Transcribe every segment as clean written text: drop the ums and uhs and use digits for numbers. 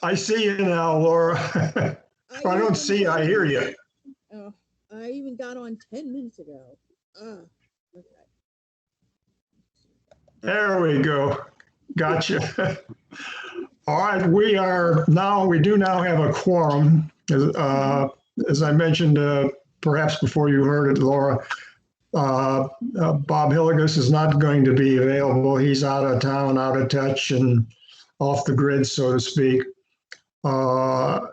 I see you now, Laura. I don't see you, I hear you. Oh, I even got on 10 minutes ago. Okay. There we go. Gotcha. All right, we do now have a quorum. As I mentioned, perhaps before you heard it, Laura, Bob Hilligus is not going to be available. He's out of town, out of touch, and off the grid, so to speak. I'm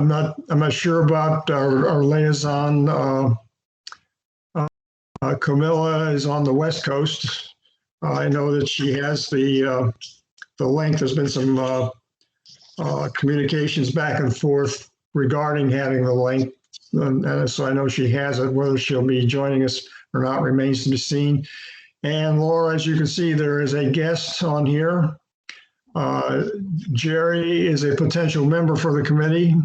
not sure about our liaison. Camilla is on the West Coast. I know that she has the link. There's been some communications back and forth regarding having the link. And so I know she has it. Whether she'll be joining us or not remains to be seen. And Laura, as you can see, there is a guest on here. Jerry is a potential member for the committee.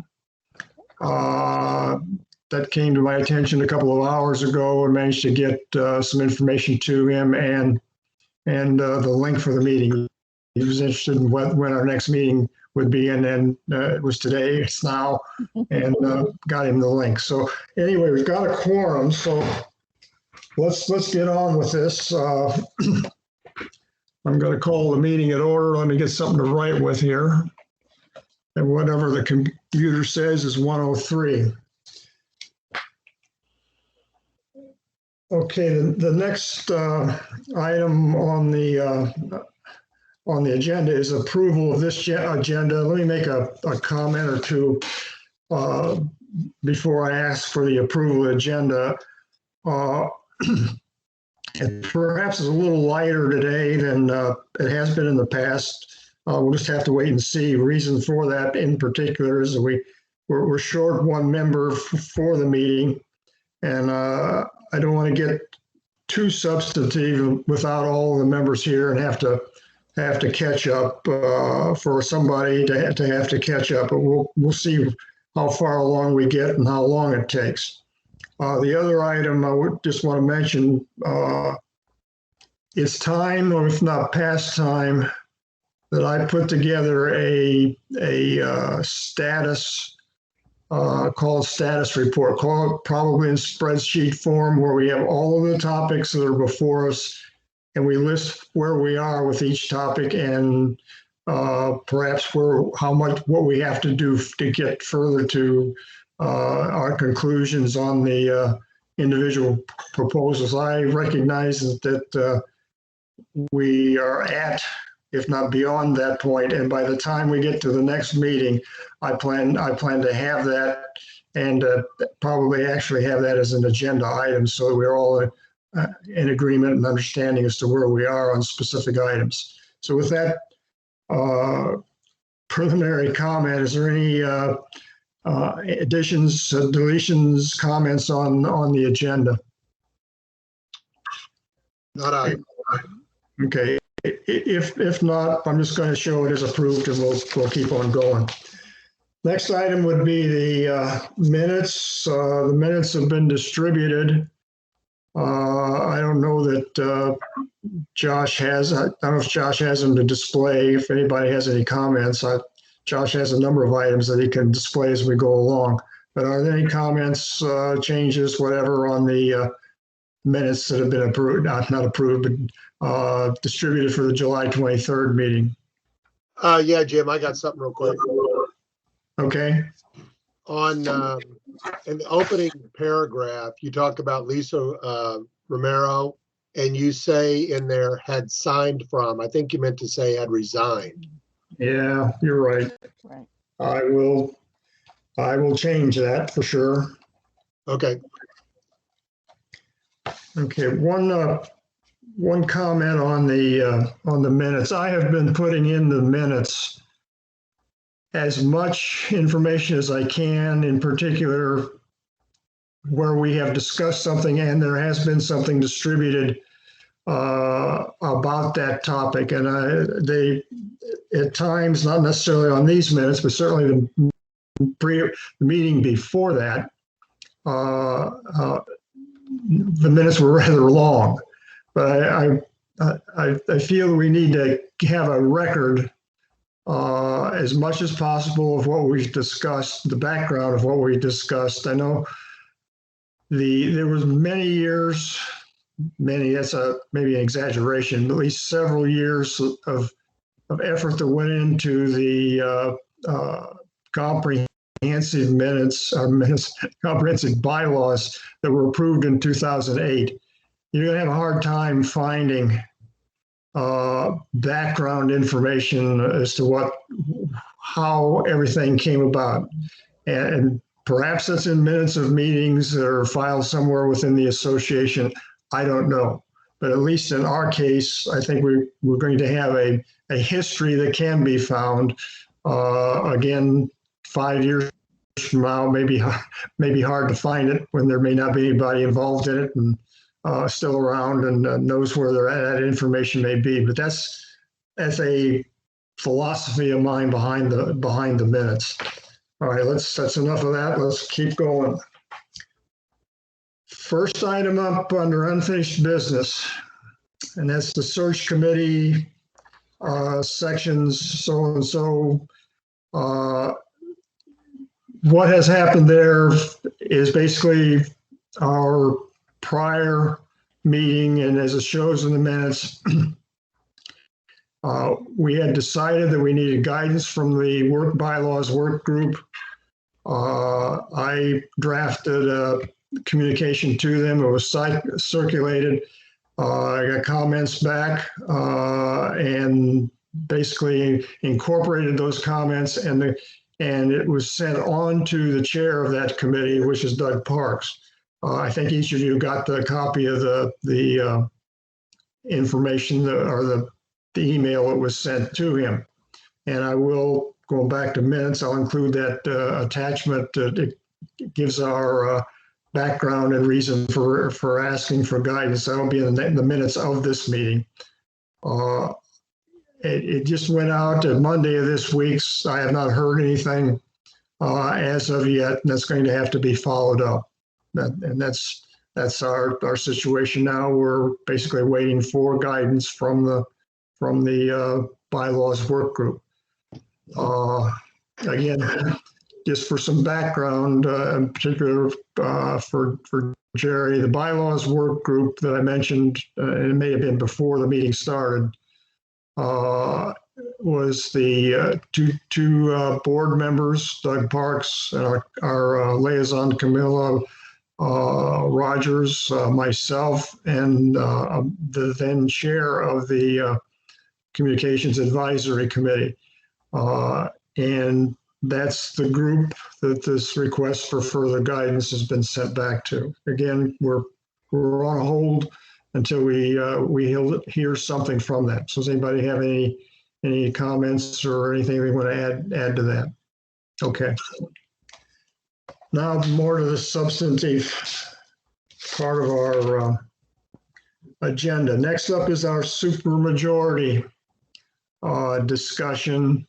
That came to my attention a couple of hours ago and managed to get some information to him and the link for the meeting. He was interested in when our next meeting would be, and then it was today, it's now, and got him the link. So anyway, we've got a quorum, so let's get on with this. I'm going to call the meeting in order. Let me get something to write with here. And whatever the computer says is 1:03. Okay, the next item on the agenda is approval of this agenda. Let me make a comment or two before I ask for the approval of the agenda. It perhaps is a little lighter today than it has been in the past. We'll just have to wait and see. Reason for that in particular is that we're short one member for the meeting, and I don't want to get too substantive without all the members here and have to catch up for somebody to have to catch up. But we'll see how far along we get and how long it takes. The other item I would just want to mention, it's time, or if not past time, that I put together a status called status report, probably in spreadsheet form, where we have all of the topics that are before us and we list where we are with each topic and perhaps what we have to do to get further to our conclusions on the individual proposals. I recognize that we are at, if not beyond that point, and by the time we get to the next meeting, I plan to have that and probably actually have that as an agenda item, so that we're all in agreement and understanding as to where we are on specific items. So with that preliminary comment, is there any additions, deletions, comments on the agenda? Not I. Okay. If not, I'm just going to show it as approved, and we'll keep on going. Next item would be the minutes. The minutes have been distributed. I don't know that Josh has. I don't know if Josh has them to display. If anybody has any comments, Josh has a number of items that he can display as we go along. But are there any comments, changes, whatever, on the minutes that have been approved, not approved, but distributed for the July 23rd meeting? Yeah, Jim, I got something real quick. Okay. On in the opening paragraph, you talk about Lisa Romero, and you say in there had signed from. I think you meant to say had resigned. Yeah, you're right. Right. I will change that for sure. Okay. Okay. One comment on the minutes. I have been putting in the minutes as much information as I can, in particular where we have discussed something and there has been something distributed about that topic. And they, at times, not necessarily on these minutes, but certainly the meeting before that, the minutes were rather long. But I feel we need to have a record as much as possible of what we've discussed, the background of what we discussed. I know there was many years, that's maybe an exaggeration, but at least several years of effort that went into the comprehensive comprehensive bylaws that were approved in 2008. You're going to have a hard time finding background information as to how everything came about. And perhaps that's in minutes of meetings that are filed somewhere within the association. I don't know. But at least in our case, I think we're going to have a history that can be found. Again, 5 years from now, maybe hard to find it when there may not be anybody involved in it and still around and knows where that information may be. But that's a philosophy of mine behind the minutes. All right, that's enough of that. Let's keep going. First item up under unfinished business, and that's the search committee sections, so and so. What has happened there is basically our prior meeting, and as it shows in the minutes, we had decided that we needed guidance from the work bylaws work group. I drafted a communication to them. It was circulated. I got comments back and basically incorporated those comments, and it was sent on to the chair of that committee, which is Doug Parks. I think each of you got the copy of the information or the email that was sent to him. And I will, go back to minutes, I'll include that attachment. It gives our background and reason for asking for guidance. That'll be in the minutes of this meeting. It just went out Monday of this week. I have not heard anything as of yet, and that's going to have to be followed up. And that's our situation now. We're basically waiting for guidance from the bylaws work group. Again, just for some background, in particular for Jerry, the bylaws work group that I mentioned, and it may have been before the meeting started, was the two board members, Doug Parks, our liaison Camilla Rogers, myself, and the then chair of the Communications Advisory Committee. And that's the group that this request for further guidance has been sent back to. Again, we're on a hold until we hear something from that. So does anybody have any comments or anything we want to add to that? Okay. Now more to the substantive part of our agenda. Next up is our supermajority discussion.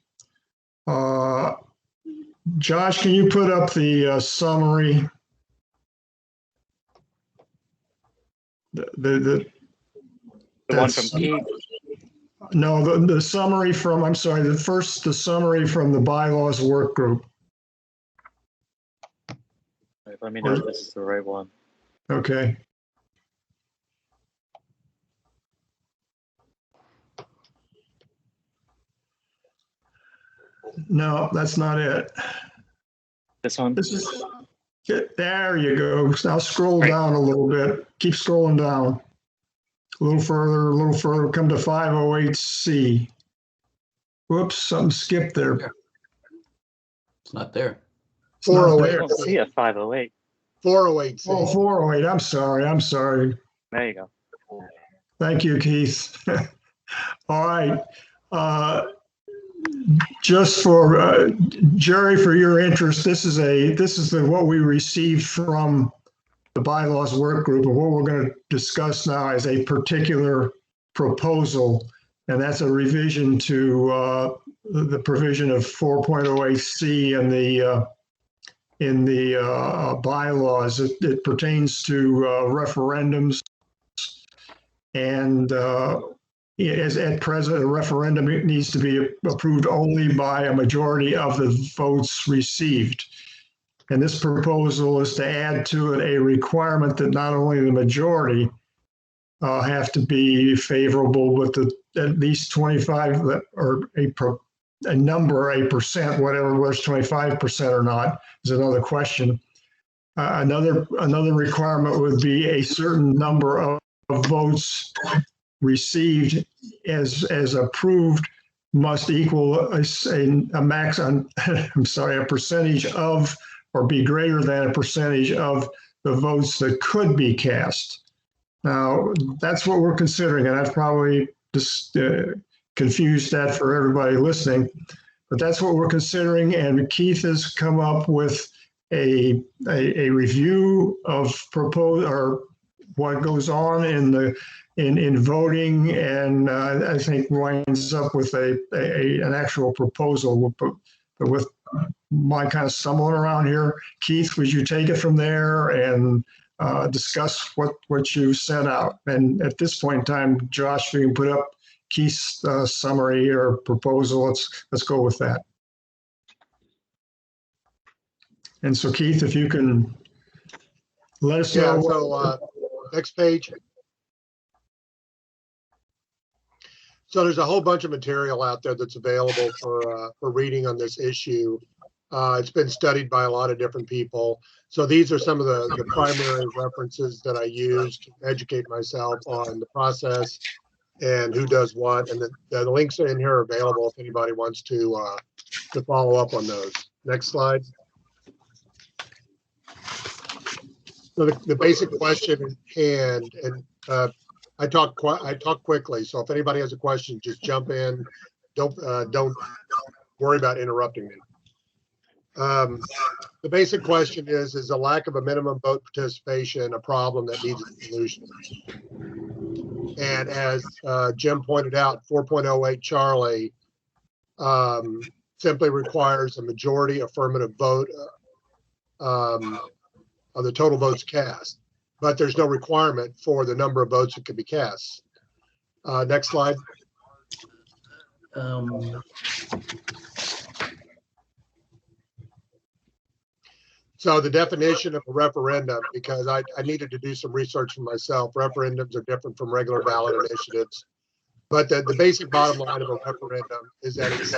Josh, can you put up the summary? The one from Keith? No, the summary from, I'm sorry, the summary from the bylaws work group. Wait, let me know if this is the right one. Okay. No, that's not it. This one? This is, there you go. Now scroll down a little bit. Keep scrolling down. A little further, come to 508C. Whoops, something skipped there. It's not there. It's not 408. I there. don't see a 508. 408. Oh, 408. I'm sorry. There you go. Thank you, Keith. All right. Just for Jerry, for your interest, this is what we received from the bylaws work group, and what we're going to discuss now is a particular proposal, and that's a revision to the provision of 4.08C in the bylaws. It pertains to referendums, and As at present, a referendum needs to be approved only by a majority of the votes received. And this proposal is to add to it a requirement that not only the majority have to be favorable, but at least 25 or a number, a percent, whatever, whether it's 25% or not is another question. Another requirement would be a certain number of votes received as approved must equal a max on, I'm sorry, a percentage of, or be greater than a percentage of the votes that could be cast. Now, that's what we're considering, and I've probably just confused that for everybody listening, but that's what we're considering, and Keith has come up with a review of what goes on in voting, and I think winds up with an actual proposal, but with my kind of stumbling around here. Keith, would you take it from there and discuss what you sent out? And at this point in time, Josh, if you can put up Keith's summary or proposal, let's go with that. And so, Keith, if you can let us know. Yeah, so next page. So there's a whole bunch of material out there that's available for reading on this issue. It's been studied by a lot of different people. So these are some of the primary references that I use to educate myself on the process and who does what. And the links are in here available if anybody wants to follow up on those. Next slide. So the basic question at hand, and I talk quickly, so if anybody has a question, just jump in. Don't worry about interrupting me. The basic question is a lack of a minimum vote participation a problem that needs a solution? And as Jim pointed out, 4.08 Charlie simply requires a majority affirmative vote of the total votes cast, but there's no requirement for the number of votes that could be cast. Next slide. So the definition of a referendum, because I needed to do some research for myself. Referendums are different from regular ballot initiatives. But the basic bottom line of a referendum is that it's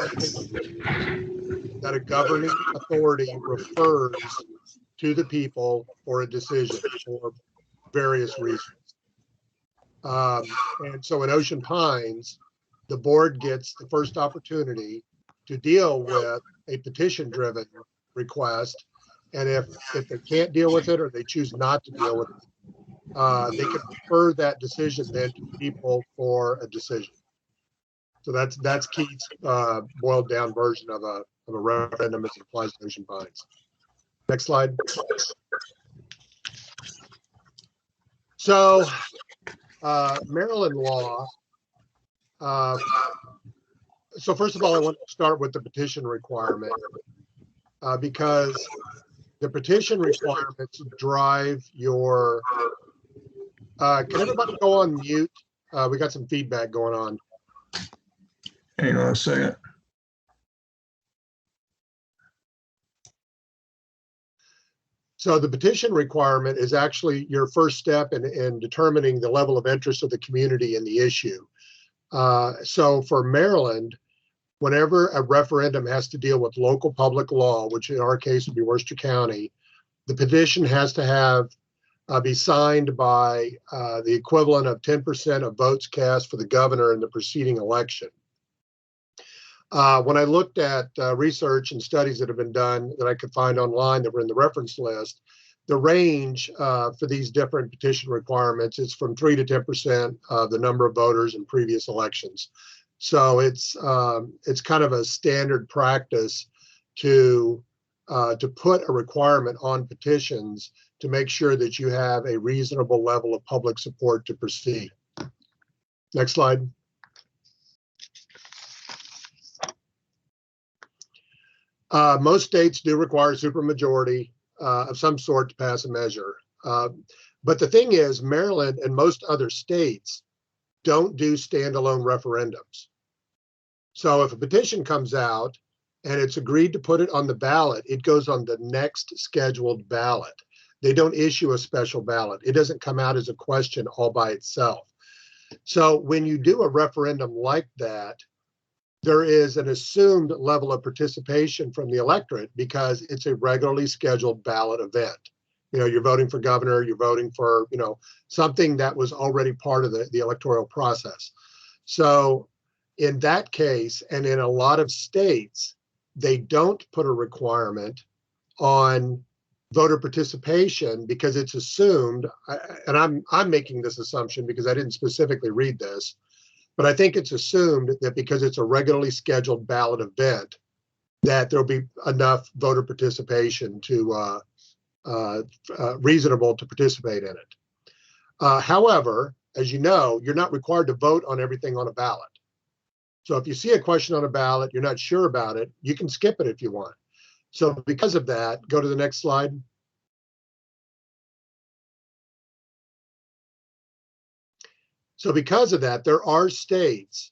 that a governing authority refers to the people for a decision for various reasons. And so in Ocean Pines, the board gets the first opportunity to deal with a petition-driven request. And if they can't deal with it or they choose not to deal with it, they can refer that decision then to people for a decision. So that's Keith's boiled down version of a referendum as it applies to Ocean Pines. Next slide. So Maryland law. So first of all, I want to start with the petition requirement because the petition requirements drive your. Can everybody go on mute? We got some feedback going on. Hang on a second. So the petition requirement is actually your first step in determining the level of interest of the community in the issue. So for Maryland, whenever a referendum has to deal with local public law, which in our case would be Worcester County, the petition has to have be signed by the equivalent of 10% of votes cast for the governor in the preceding election. When I looked at research and studies that have been done that I could find online that were in the reference list, the range for these different petition requirements is from 3 to 10% of the number of voters in previous elections. So it's kind of a standard practice to put a requirement on petitions to make sure that you have a reasonable level of public support to proceed. Next slide. Most states do require a supermajority of some sort to pass a measure. But the thing is, Maryland and most other states don't do standalone referendums. So if a petition comes out and it's agreed to put it on the ballot, it goes on the next scheduled ballot. They don't issue a special ballot. It doesn't come out as a question all by itself. So when you do a referendum like that, there is an assumed level of participation from the electorate because it's a regularly scheduled ballot event. You know, you're voting for governor, you're voting for, you know, something that was already part of the electoral process. So in that case, and in a lot of states, they don't put a requirement on voter participation because it's assumed, and I'm making this assumption because I didn't specifically read this, but I think it's assumed that because it's a regularly scheduled ballot event, that there'll be enough voter participation to reasonable to participate in it. However, as you know, you're not required to vote on everything on a ballot. So if you see a question on a ballot, you're not sure about it, you can skip it if you want. So because of that, go to the next slide. So because of that, there are states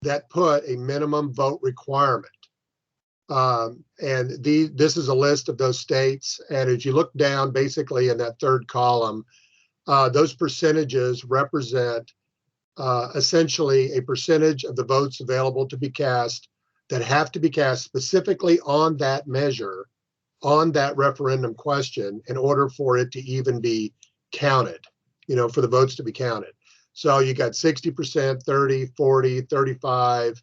that put a minimum vote requirement. And this is a list of those states. And as you look down, basically in that third column, those percentages represent essentially a percentage of the votes available to be cast that have to be cast specifically on that measure, on that referendum question, in order for it to even be counted, you know, for the votes to be counted. So you got 60%, 30, 40, 35.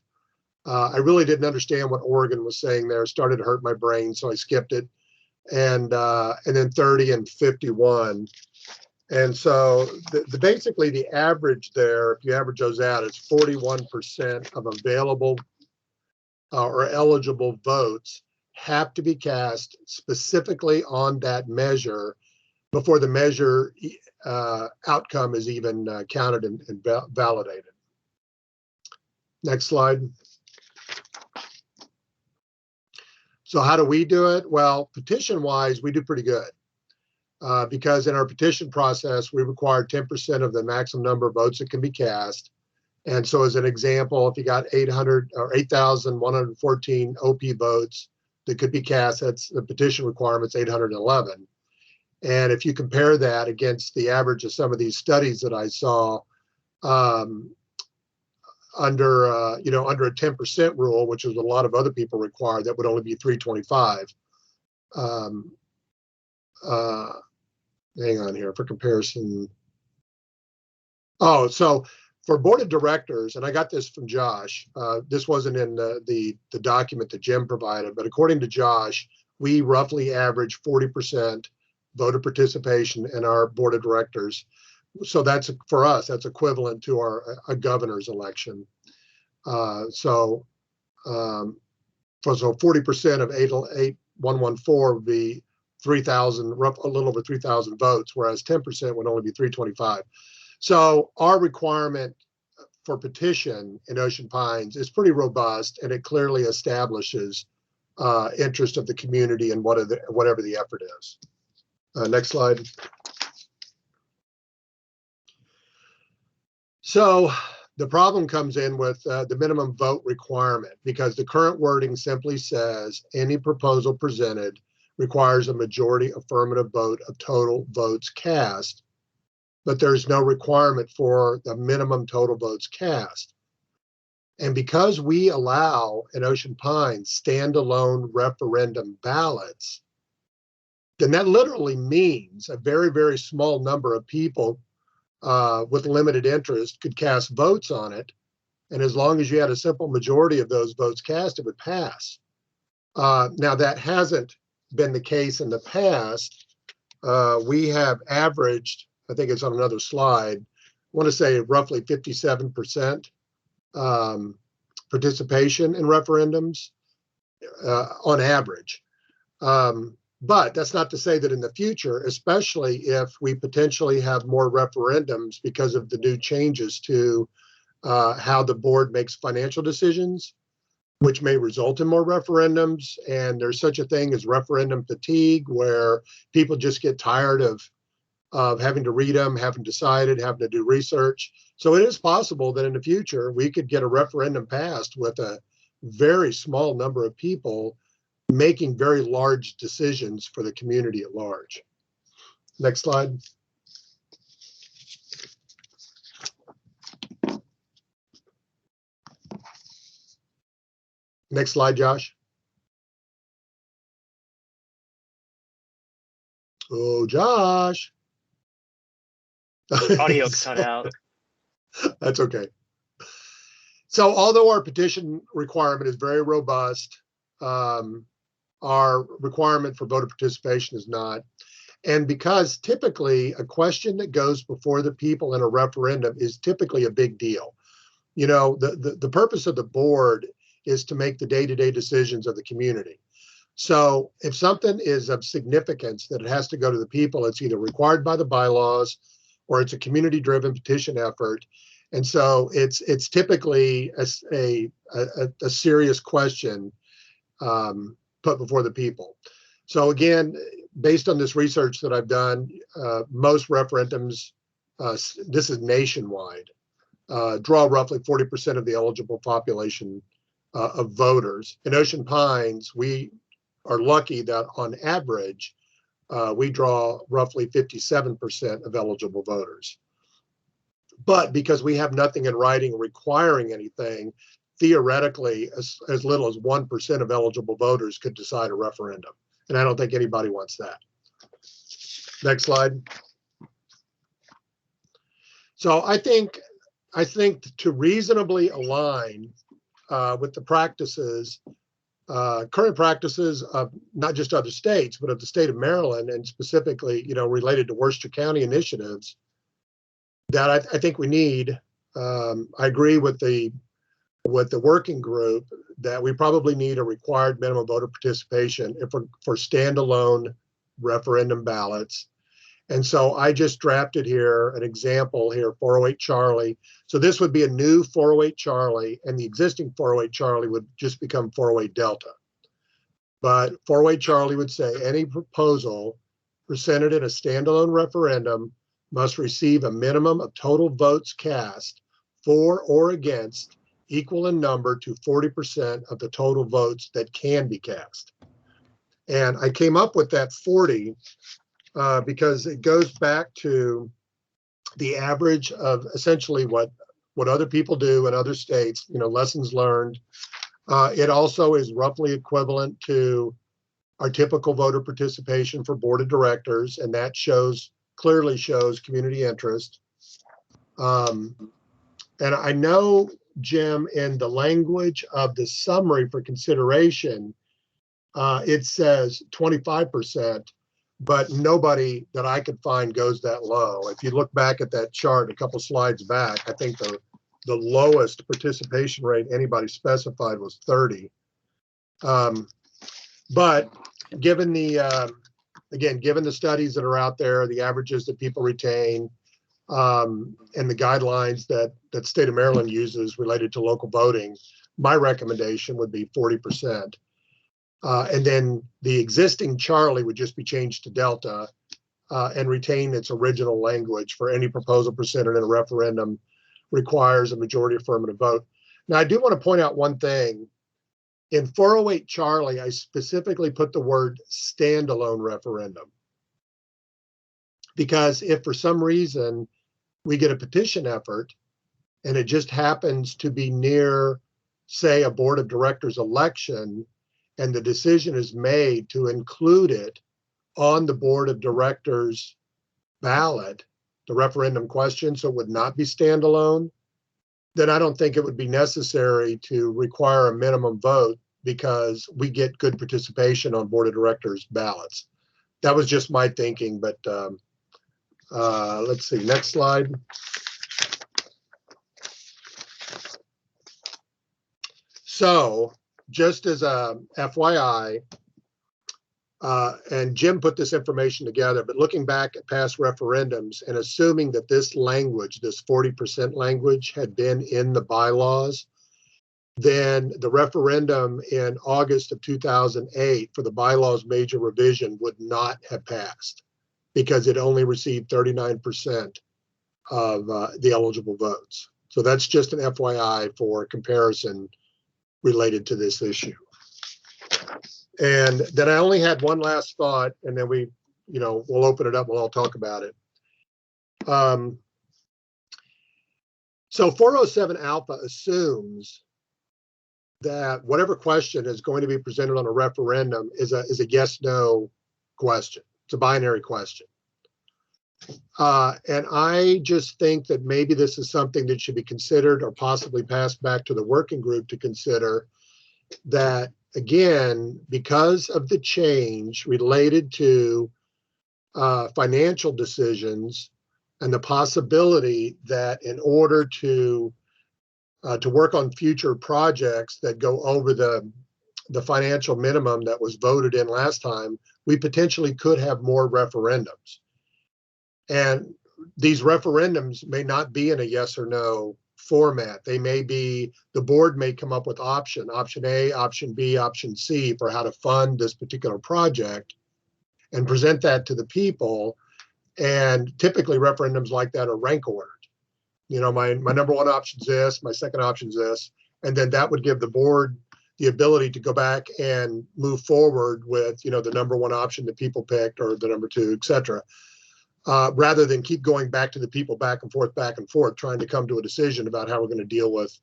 I really didn't understand what Oregon was saying there. It started to hurt my brain, so I skipped it. And then 30 and 51. And so basically the average there, if you average those out, is 41% of available or eligible votes have to be cast specifically on that measure before the measure outcome is even counted and validated. Next slide. So how do we do it? Well, petition-wise, we do pretty good. Because in our petition process, we require 10% of the maximum number of votes that can be cast. And so as an example, if you got 800 or 8,114 OP votes that could be cast, that's the petition requirement's 811. And if you compare that against the average of some of these studies that I saw under a 10% rule, which is a lot of other people require, that would only be 325. Hang on here for comparison. Oh, so for board of directors, and I got this from Josh, this wasn't in the document that Jim provided, but according to Josh, we roughly average 40% voter participation in our board of directors. So that's, for us, that's equivalent to a governor's election. So 40% of 8,114 would be 3,000, a little over 3,000 votes, whereas 10% would only be 325. So our requirement for petition in Ocean Pines is pretty robust, and it clearly establishes interest of the community in whatever the effort is. Next slide. So the problem comes in with the minimum vote requirement, because the current wording simply says any proposal presented requires a majority affirmative vote of total votes cast, but there's no requirement for the minimum total votes cast. And because we allow in Ocean Pines standalone referendum ballots, then that literally means a very, very small number of people with limited interest could cast votes on it. And as long as you had a simple majority of those votes cast, it would pass. Now, that hasn't been the case in the past. We have averaged, I think it's on another slide, I want to say roughly 57% participation in referendums on average. But that's not to say that in the future, especially if we potentially have more referendums because of the new changes to how the board makes financial decisions, which may result in more referendums. And there's such a thing as referendum fatigue, where people just get tired of of having to read them, having decided, having to do research. So it is possible that in the future we could get a referendum passed with a very small number of people making very large decisions for the community at large. Next slide. Next slide, Josh. Oh, Josh. Audio cut out. That's okay. So although our petition requirement is very robust, our requirement for voter participation is not. And because typically a question that goes before the people in a referendum is typically a big deal. You know, the purpose of the board is to make the day-to-day decisions of the community. So if something is of significance that it has to go to the people, it's either required by the bylaws or it's a community-driven petition effort. And so it's typically a serious question put before the people. So again, based on this research that I've done, most referendums, this is nationwide, draw roughly 40% of the eligible population of voters. In Ocean Pines, we are lucky that on average, we draw roughly 57% of eligible voters. But because we have nothing in writing requiring anything, theoretically, as little as 1% of eligible voters could decide a referendum. And I don't think anybody wants that. Next slide. So I think to reasonably align with the practices, current practices of not just other states, but of the state of Maryland, and specifically, related to Worcester County initiatives, that I think we need. I agree with the working group that we probably need a required minimum voter participation for standalone referendum ballots. And so I just drafted here an example here, 408 Charlie. So this would be a new 408 Charlie, and the existing 408 Charlie would just become 408 Delta. But 408 Charlie would say any proposal presented in a standalone referendum must receive a minimum of total votes cast for or against equal in number to 40% of the total votes that can be cast. And I came up with that 40 because it goes back to the average of essentially what other people do in other states, lessons learned. It also is roughly equivalent to our typical voter participation for board of directors, and that clearly shows community interest. And I know, Jim, in the language of the summary for consideration, it says 25%, but nobody that I could find goes that low. If you look back at that chart a couple slides back, I think the lowest participation rate anybody specified was 30. But given given the studies that are out there, the averages that people retain, and the guidelines that state of Maryland uses related to local voting, my recommendation would be 40%. And then the existing Charlie would just be changed to Delta and retain its original language for any proposal presented in a referendum requires a majority affirmative vote. Now, I do want to point out one thing. In 408 Charlie, I specifically put the word standalone referendum, because if for some reason we get a petition effort and it just happens to be near, say, a board of directors election, and the decision is made to include it on the board of directors ballot, the referendum question, so it would not be standalone, then I don't think it would be necessary to require a minimum vote because we get good participation on board of directors ballots. That was just my thinking, but let's see, next slide. So just as a FYI, and Jim put this information together, but looking back at past referendums and assuming that this language, this 40% language, had been in the bylaws, then the referendum in August of 2008 for the bylaws major revision would not have passed. because it only received 39% of the eligible votes. So that's just an FYI for comparison related to this issue. And then I only had one last thought, and then we'll open it up. We'll all talk about it. So 407 alpha assumes that whatever question is going to be presented on a referendum is a yes/no question. It's a binary question. And I just think that maybe this is something that should be considered or possibly passed back to the working group to consider, that again, because of the change related to financial decisions and the possibility that in order to work on future projects that go over the financial minimum that was voted in last time, we potentially could have more referendums. And these referendums may not be in a yes or no format. They may be, the board may come up with option A, option B, option C for how to fund this particular project and present that to the people. And typically referendums like that are rank ordered. You know, my number one option is this, my second option is this, and then that would give the board the ability to go back and move forward with, the number one option that people picked or the number two, et cetera. Rather than keep going back to the people back and forth, trying to come to a decision about how we're going to deal with,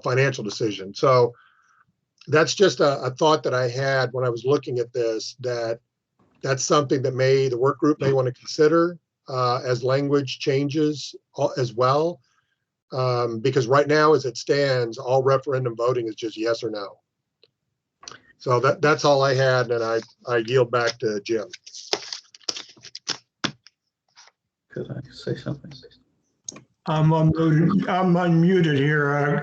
financial decision. So that's just a thought that I had when I was looking at this, that's something that the work group may want to consider as language changes as well. Because right now, as it stands, all referendum voting is just yes or no. So that's all I had, and I yield back to Jim. Could I say something? I'm unmuted here.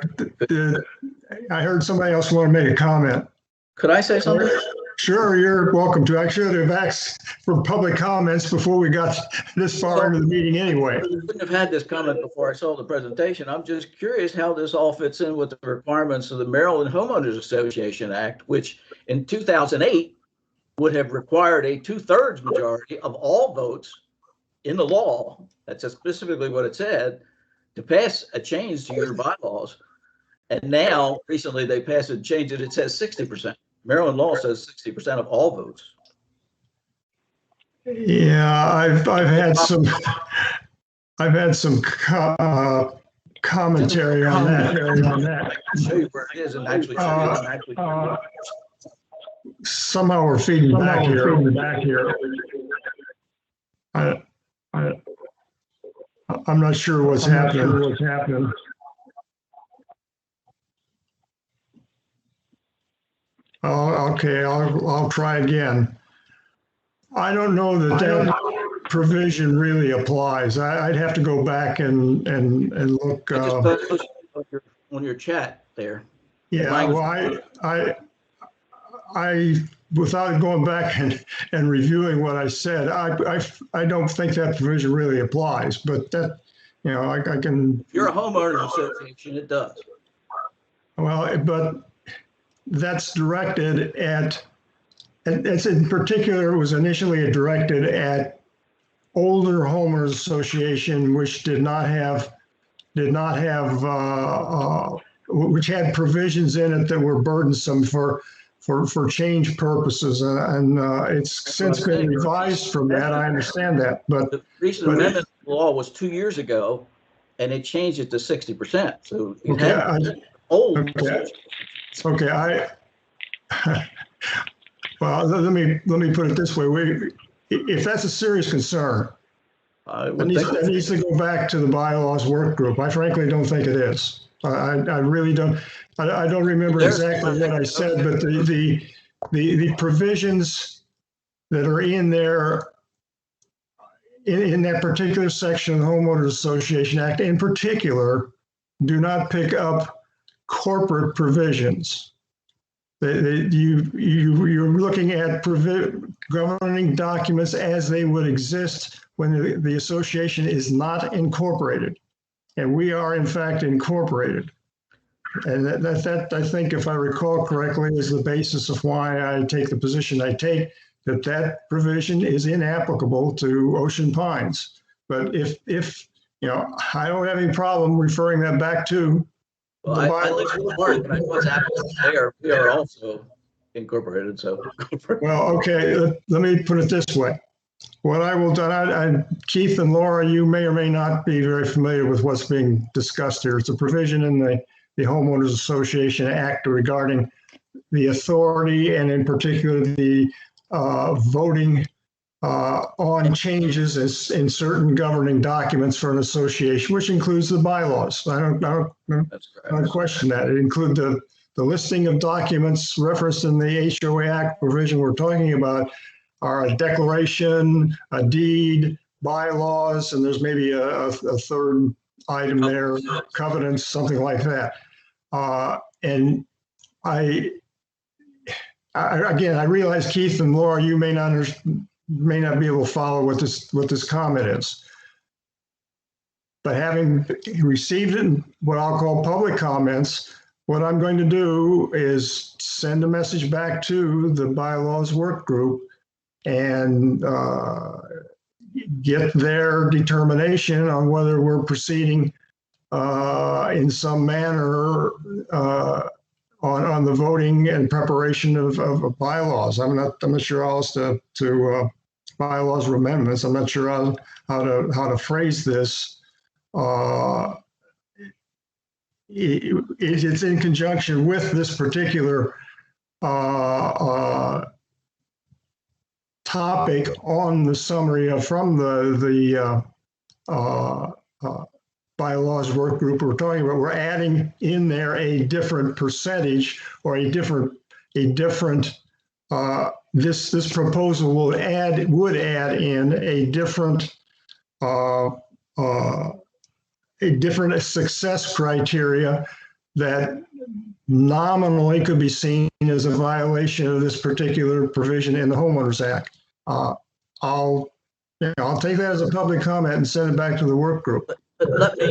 I heard somebody else want to make a comment. Could I say something? Sure, you're welcome to. I should have asked for public comments before we got this far into the meeting anyway. I wouldn't have had this comment before I saw the presentation. I'm just curious how this all fits in with the requirements of the Maryland Homeowners Association Act, which in 2008 would have required a 2/3 majority of all votes in the law. That's specifically what it said, to pass a change to your bylaws. And now, recently, they passed a change that it says 60%. Maryland law says 60% of all votes. Yeah, I've had some commentary on that. I can show you where it is and actually show you. Somehow we're feeding back here. I'm not sure what's happening. Oh, okay, I'll try again. I don't know that provision really applies. I'd have to go back and look. On your chat there. Yeah, well, I without going back and reviewing what I said, I don't think that provision really applies. But that, I can. If you're a homeowners association, it does. Well, but that's directed at. It's in particular, it was initially directed at older homeowners association, which which had provisions in it that were burdensome for change purposes, and it's since been revised from that. I understand that, but the recent amendment law was 2 years ago, and it changed it to 60%. So it had old. Okay, well, let me put it this way: if that's a serious concern, it needs to go back to the bylaws work group. I frankly don't think it is. I really don't. I don't remember exactly what I said, but the provisions that are in there in that particular section of the Homeowners Association Act, in particular, do not pick up corporate provisions. You're looking at governing documents as they would exist when the association is not incorporated, and we are in fact incorporated. And that I think, if I recall correctly, is the basis of why I take the position I take, that that provision is inapplicable to Ocean Pines. But if I don't have any problem referring that back to Well, the I live bylaws. in Florida, but what's happening there, we are also incorporated, so. Well, okay, let me put it this way. What I will do, Keith and Laura, you may or may not be very familiar with what's being discussed here. It's a provision in the Homeowners Association Act regarding the authority and in particular the voting on changes in certain governing documents for an association, which includes the bylaws. I don't question that. It includes the listing of documents referenced in the HOA Act provision we're talking about are a declaration, a deed, bylaws, and there's maybe a third item there, covenants, something like that. And again, I realize Keith and Laura, you may not be able to follow what this comment is. But having received it in what I'll call public comments, what I'm going to do is send a message back to the bylaws work group and get their determination on whether we're proceeding in some manner on the voting and preparation of bylaws. I'm not sure how else to bylaws or amendments. I'm not sure how to phrase this. It's in conjunction with this particular topic on the summary from the bylaws work group we're talking about. We're adding in there a different percentage or a different this proposal would add in a different success criteria that nominally could be seen as a violation of this particular provision in the Homeowners Act. I'll take that as a public comment and send it back to the work group. But let me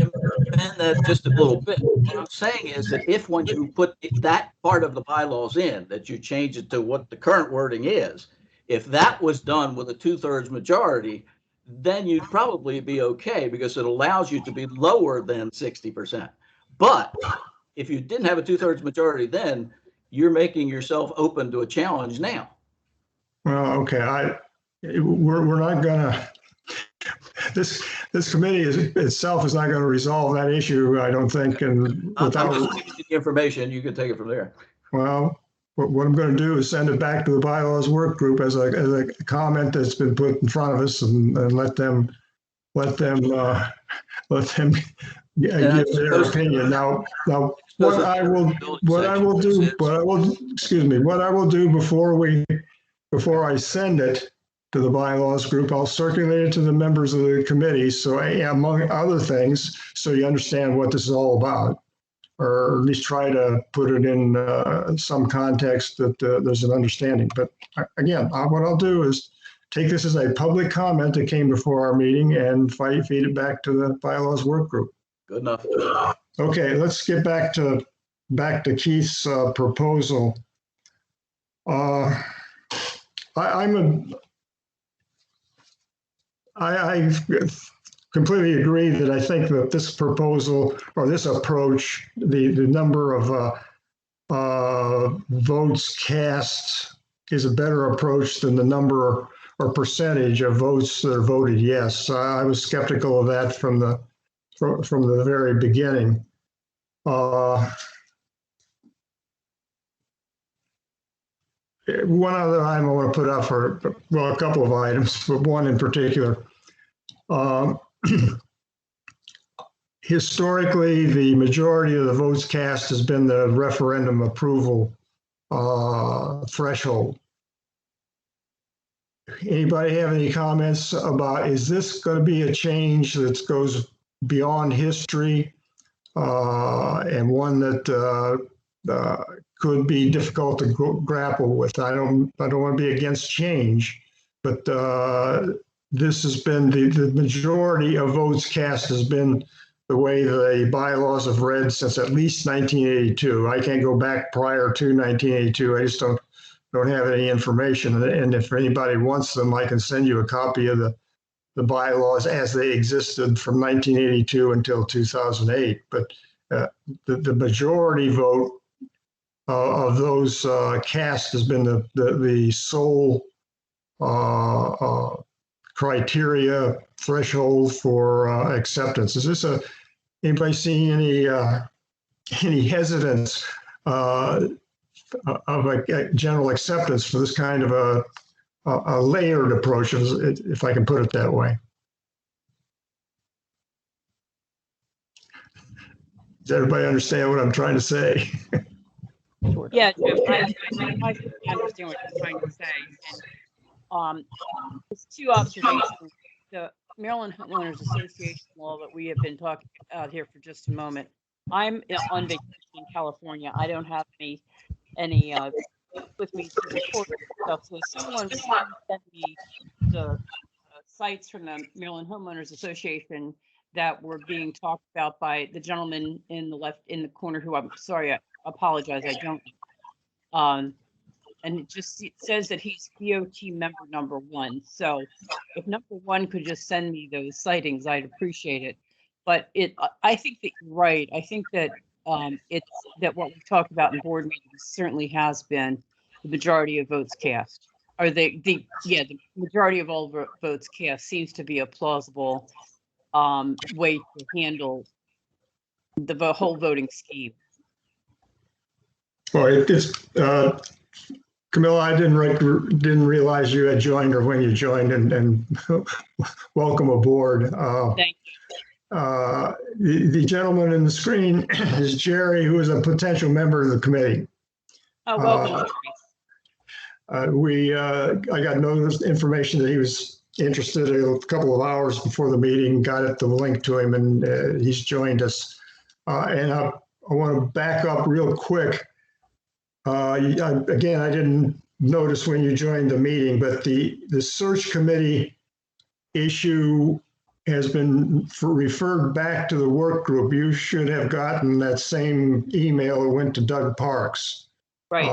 amend that just a little bit. What I'm saying is that if when you put that part of the bylaws in, that you change it to what the current wording is, if that was done with a 2/3 majority, then you'd probably be okay because it allows you to be lower than 60%. But if you didn't have a 2/3 majority, then you're making yourself open to a challenge now. Well, okay, we're not gonna. This committee itself is not going to resolve that issue, I don't think. And without, I'm just giving you the information, you can take it from there. Well, what I'm going to do is send it back to the bylaws work group as a comment that's been put in front of us, and let them give their opinion. Now, what I will do before I send it to the bylaws group, I'll circulate it to the members of the committee. So among other things, so you understand what this is all about, or at least try to put it in some context that there's an understanding. But again, what I'll do is take this as a public comment that came before our meeting and feed it back to the bylaws work group. Good enough. Okay, let's get back to Keith's proposal. I completely agree that I think that this proposal or this approach, the number of votes cast is a better approach than the number or percentage of votes that are voted yes. I was skeptical of that from the very beginning. One other item I want to put up for, well, a couple of items, but one in particular. Historically, the majority of the votes cast has been the referendum approval threshold. Anybody have any comments about, is this going to be a change that goes beyond history and one that could be difficult to grapple with? I don't want to be against change, but this has been the majority of votes cast has been the way the bylaws have read since at least 1982. I can't go back prior to 1982. I just don't have any information. And if anybody wants them, I can send you a copy of the bylaws as they existed from 1982 until 2008. But the majority vote of those cast has been the sole criteria threshold for acceptance. Is this anybody seeing any hesitance of a general acceptance for this kind of a layered approach, if I can put it that way? Does everybody understand what I'm trying to say? Yeah, Jim, I understand what you're trying to say. And there's two observations. The Maryland Homeowners Association law that we have been talking about here for just a moment. I'm on vacation in California. I don't have any with me to record stuff. So if someone sent me the sites from the Maryland Homeowners Association that were being talked about by the gentleman in the corner, who I'm sorry, I apologize, I don't. And it says that he's DOT member number 1. So if number 1 could just send me those sightings, I'd appreciate it. But I think that you're right. I think that it's that what we've talked about in board meetings certainly has been the majority of votes cast. Or the majority of all votes cast seems to be a plausible way to handle the whole voting scheme. Well, it's Camilla, I didn't realize you had joined or when you joined, and welcome aboard. Thank The gentleman in the screen is Jerry, who is a potential member of the committee. Oh, welcome. I got notice information that he was interested a couple of hours before the meeting, got the link to him, and he's joined us. And I want to back up real quick. Again, I didn't notice when you joined the meeting, but the search committee issue has been referred back to the work group. You should have gotten that same email that went to Doug Parks. Right.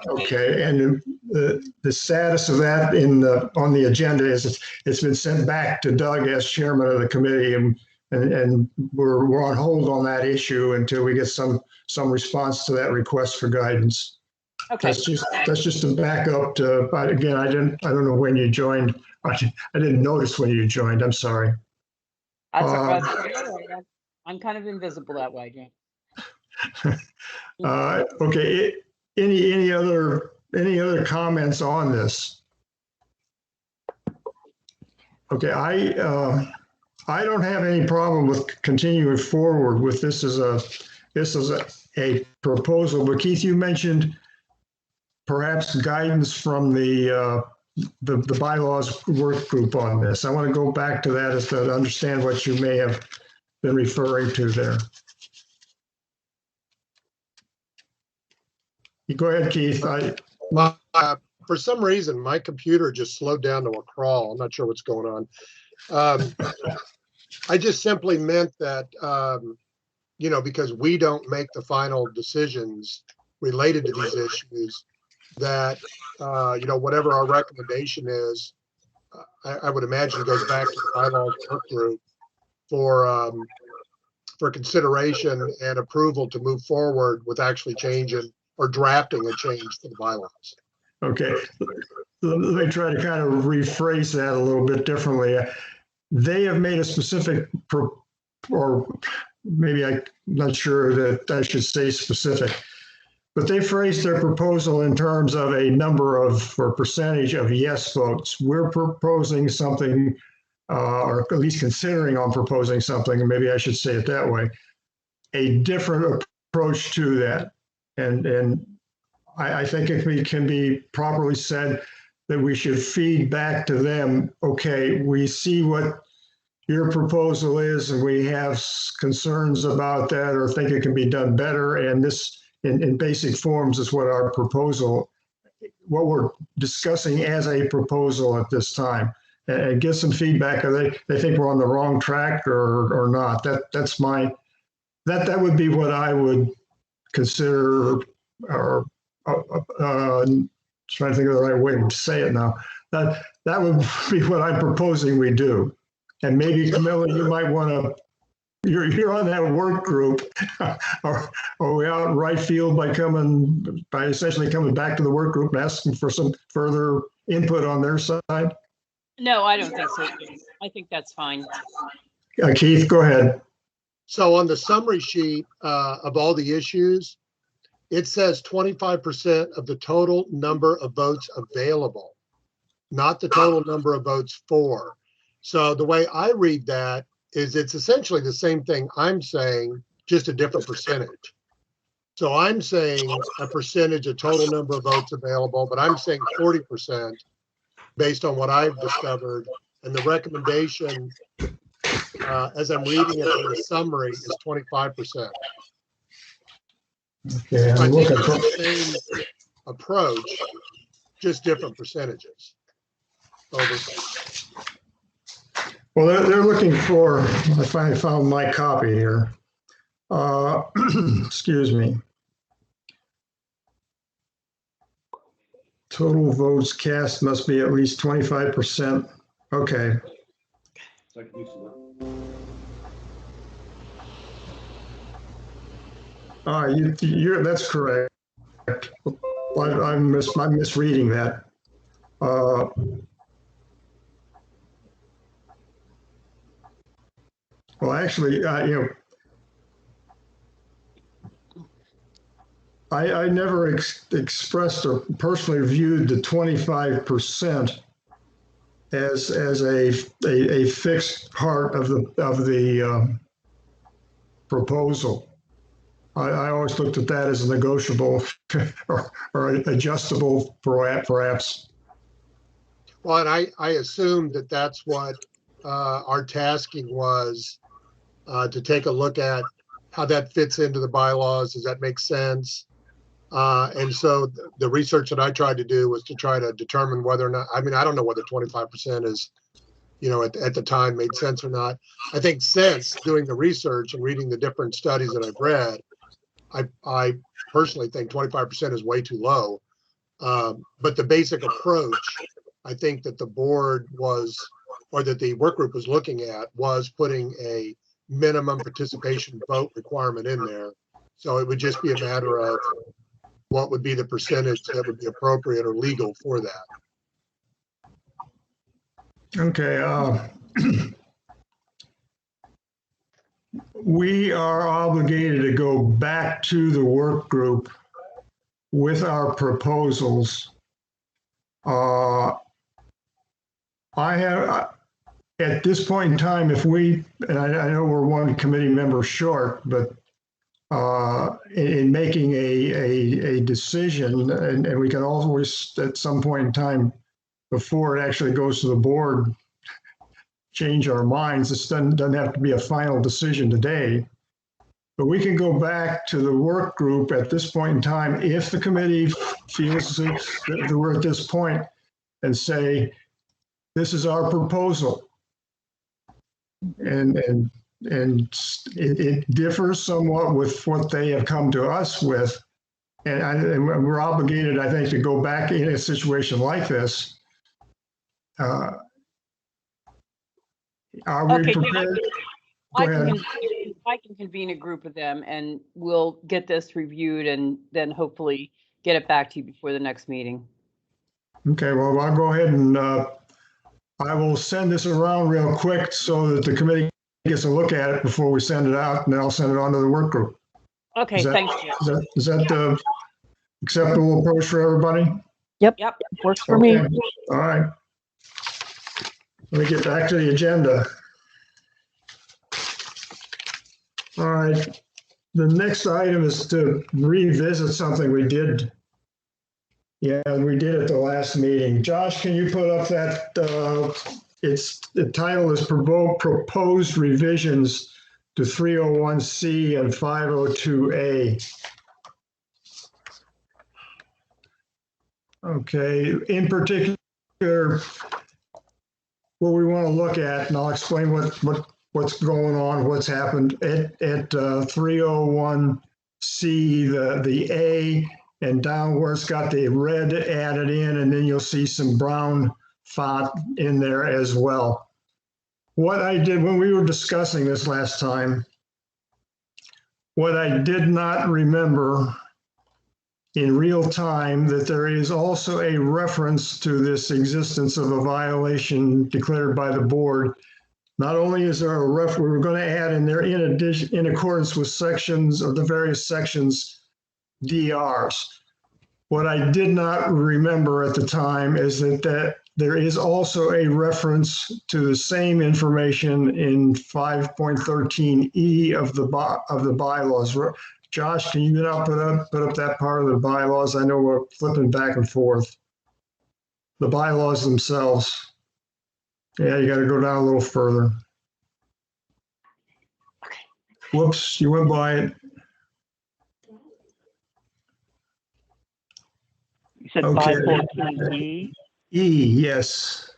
Okay, and the status of that on the agenda is it's been sent back to Doug as chairman of the committee, and we're on hold on that issue until we get some response to that request for guidance. Okay. That's just a backup to. But again, I don't know when you joined. I didn't notice when you joined. I'm sorry. I'm kind of invisible that way, Jim. Okay. Any other comments on this? Okay, I don't have any problem with continuing forward with this as a proposal. But Keith, you mentioned perhaps guidance from the bylaws work group on this. I want to go back to that as to understand what you may have been referring to there. You go ahead, Keith. For some reason, my computer just slowed down to a crawl. I'm not sure what's going on. I just simply meant that, because we don't make the final decisions related to these issues, that, whatever our recommendation is, I would imagine goes back to the bylaws work group for consideration and approval to move forward with actually changing or drafting a change to the bylaws. Okay, let me try to kind of rephrase that a little bit differently. They have made a specific, or maybe I'm not sure that I should say specific, but they phrased their proposal in terms of a number of, or percentage of yes votes. We're proposing something, or at least considering on proposing something, and maybe I should say it that way, a different approach to that. And I think it can be properly said that we should feed back to them, okay, we see what your proposal is and we have concerns about that or think it can be done better. And this in basic forms is what our proposal, what we're discussing as a proposal at this time. And get some feedback. Are they think we're on the wrong track or not? That's my, that would be what I would consider or trying to think of the right way to say it now. That would be what I'm proposing we do. And maybe Camilla, you might want to, you're on that work group. Are we out in right field by essentially coming back to the work group and asking for some further input on their side? No, I don't think so. I think that's fine. Keith, go ahead. So on the summary sheet of all the issues, it says 25% of the total number of votes available, not the total number of votes for. So the way I read that is it's essentially the same thing I'm saying, just a different percentage. So I'm saying a percentage of total number of votes available, but I'm saying 40% based on what I've discovered. And the recommendation, as I'm reading it in the summary, is 25%. Okay, I I'm think looking it's for, the same approach, just different percentages. Over. well, they're looking for, I finally found my copy here. Excuse me. Total votes cast must be at least 25%. Okay. That's correct. I'm misreading that. Well, actually, I never expressed or personally viewed the 25% as a fixed part of the proposal. I always looked at that as a negotiable or adjustable, perhaps. Well, and I assumed that that's what our tasking was, to take a look at how that fits into the bylaws. Does that make sense? And so the research that I tried to do was to try to determine whether or not, I mean, I don't know whether 25% is, at the time made sense or not. I think since doing the research and reading the different studies that I've read, I personally think 25% is way too low. But the basic approach, I think that the board was, or that the work group was looking at, was putting a minimum participation vote requirement in there. So it would just be a matter of what would be the percentage that would be appropriate or legal for that. Okay. We are obligated to go back to the work group with our proposals. At this point in time, and I know we're one committee member short, but in making a decision, and we can always, at some point in time, before it actually goes to the board, change our minds. This doesn't have to be a final decision today, but we can go back to the work group at this point in time if the committee feels that we're at this point, and say, this is our proposal. And it differs somewhat with what they have come to us with. And we're obligated, I think, to go back in a situation like this. Are we prepared? I can convene a group of them and we'll get this reviewed and then hopefully get it back to you before the next meeting. Okay, well, I'll go ahead and I will send this around real quick so that the committee gets a look at it before we send it out, and then I'll send it on to the work group. Okay, thank you. Is that acceptable approach for everybody? Yep, works for me. All right. Let me get back to the agenda. All right. The next item is to revisit something we did. Yeah, we did at the last meeting. Josh, can you put up that, the title is Proposed Revisions to 301C and 502A. Okay, in particular, what we want to look at, and I'll explain what's going on, what's happened at 301C, the A and down where it's got the red added in, and then you'll see some brown font in there as well. What I did when we were discussing this last time, what I did not remember in real time, that there is also a reference to this existence of a violation declared by the board. Not only is there a we're going to add in there in addition, in accordance with sections of the various sections, DRs. What I did not remember at the time is that there is also a reference to the same information in 5.13E of the bylaws. Josh, can you now put up that part of the bylaws? I know we're flipping back and forth. The bylaws themselves. Yeah, you got to go down a little further. Whoops, you went by it. You said Okay. 514E? E, yes.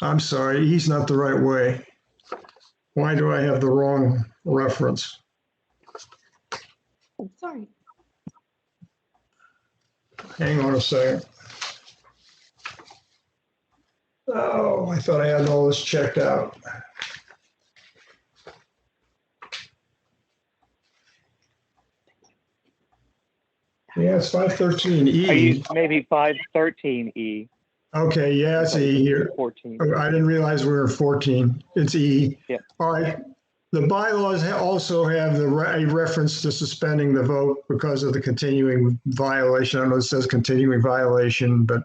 I'm sorry, E's not the right way. Why do I have the wrong reference? Oh, sorry. Hang on a second. Oh, I thought I had all this checked out. Yeah, it's 513E. Are you maybe 513E? Okay, yeah, it's E here. 14. I didn't realize we were 14. It's E. Yeah. All right. The bylaws also have a reference to suspending the vote because of the continuing violation. I know it says continuing violation, but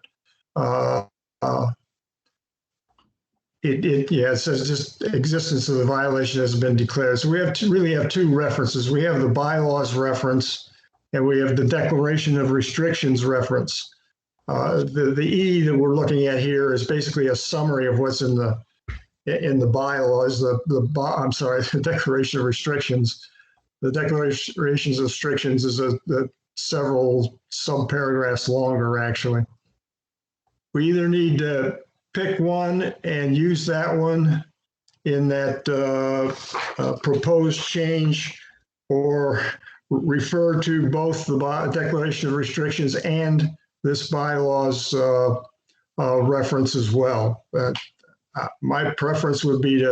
it says just existence of the violation has been declared. So we really have two references. We have the bylaws reference, and we have the declaration of restrictions reference. The E that we're looking at here is basically a summary of what's in the bylaws. The declaration of restrictions. The declaration of restrictions is several subparagraphs longer, actually. We either need to pick one and use that one in that proposed change, or refer to both the declaration of restrictions and this bylaws reference as well. My preference would be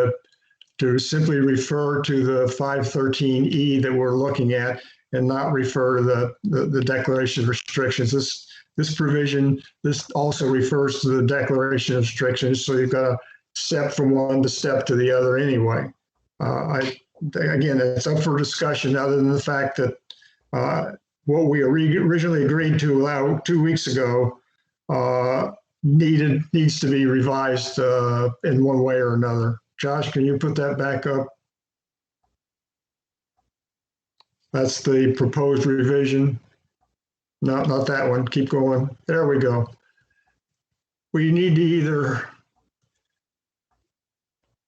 to simply refer to the 513E that we're looking at and not refer to the declaration of restrictions. This provision, this also refers to the declaration of restrictions, so you've got to step from one to step to the other anyway. Again, it's up for discussion, other than the fact that what we originally agreed to allow 2 weeks ago needs to be revised in one way or another. Josh, can you put that back up? That's the proposed revision. No, not that one. Keep going. There we go. We need to either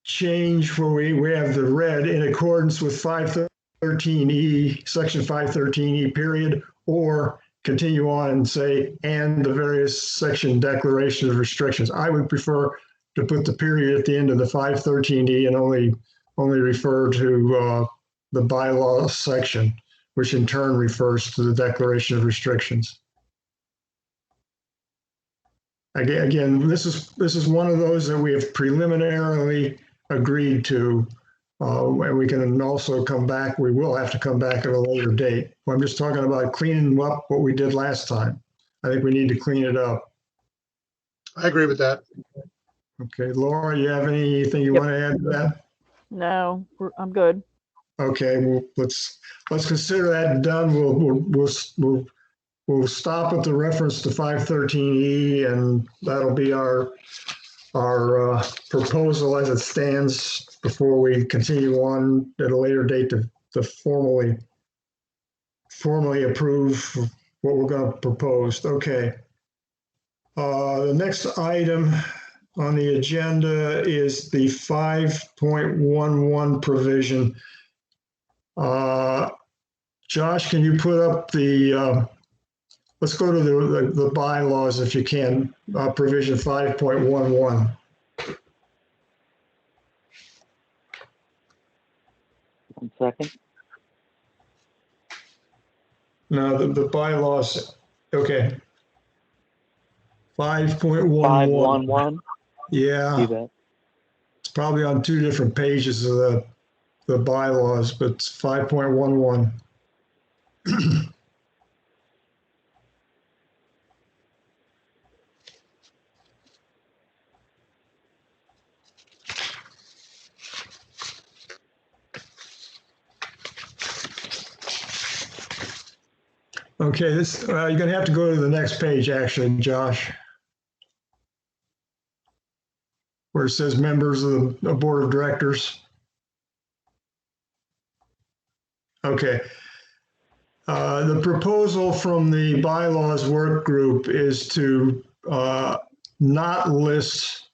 change where we have the red in accordance with 513E, section 513E period, or continue on and say, and the various section declaration of restrictions. I would prefer to put the period at the end of the 513E and only refer to the bylaw section, which in turn refers to the declaration of restrictions. Again, this is one of those that we have preliminarily agreed to, and we can also come back. We will have to come back at a later date. I'm just talking about cleaning up what we did last time. I think we need to clean it up. I agree with that. Okay, Laura, you have anything you want to add to that? No, I'm good. Okay, well, let's consider that done. We'll stop at the reference to 513E, and that'll be our proposal as it stands before we continue on at a later date to formally approve what we're going to propose. Okay. The next item on the agenda is the 5.11 provision. Josh, can you put up the, let's go to the bylaws if you can, provision 5.11. 1 second. No, the bylaws, okay. 5.11. 511. See Yeah, that? it's probably on two different pages of the bylaws, but it's 5.11. Okay, this, you're gonna have to go to the next page, actually, Josh. Where it says members of the board of directors. Okay. The proposal from the bylaws work group is to not list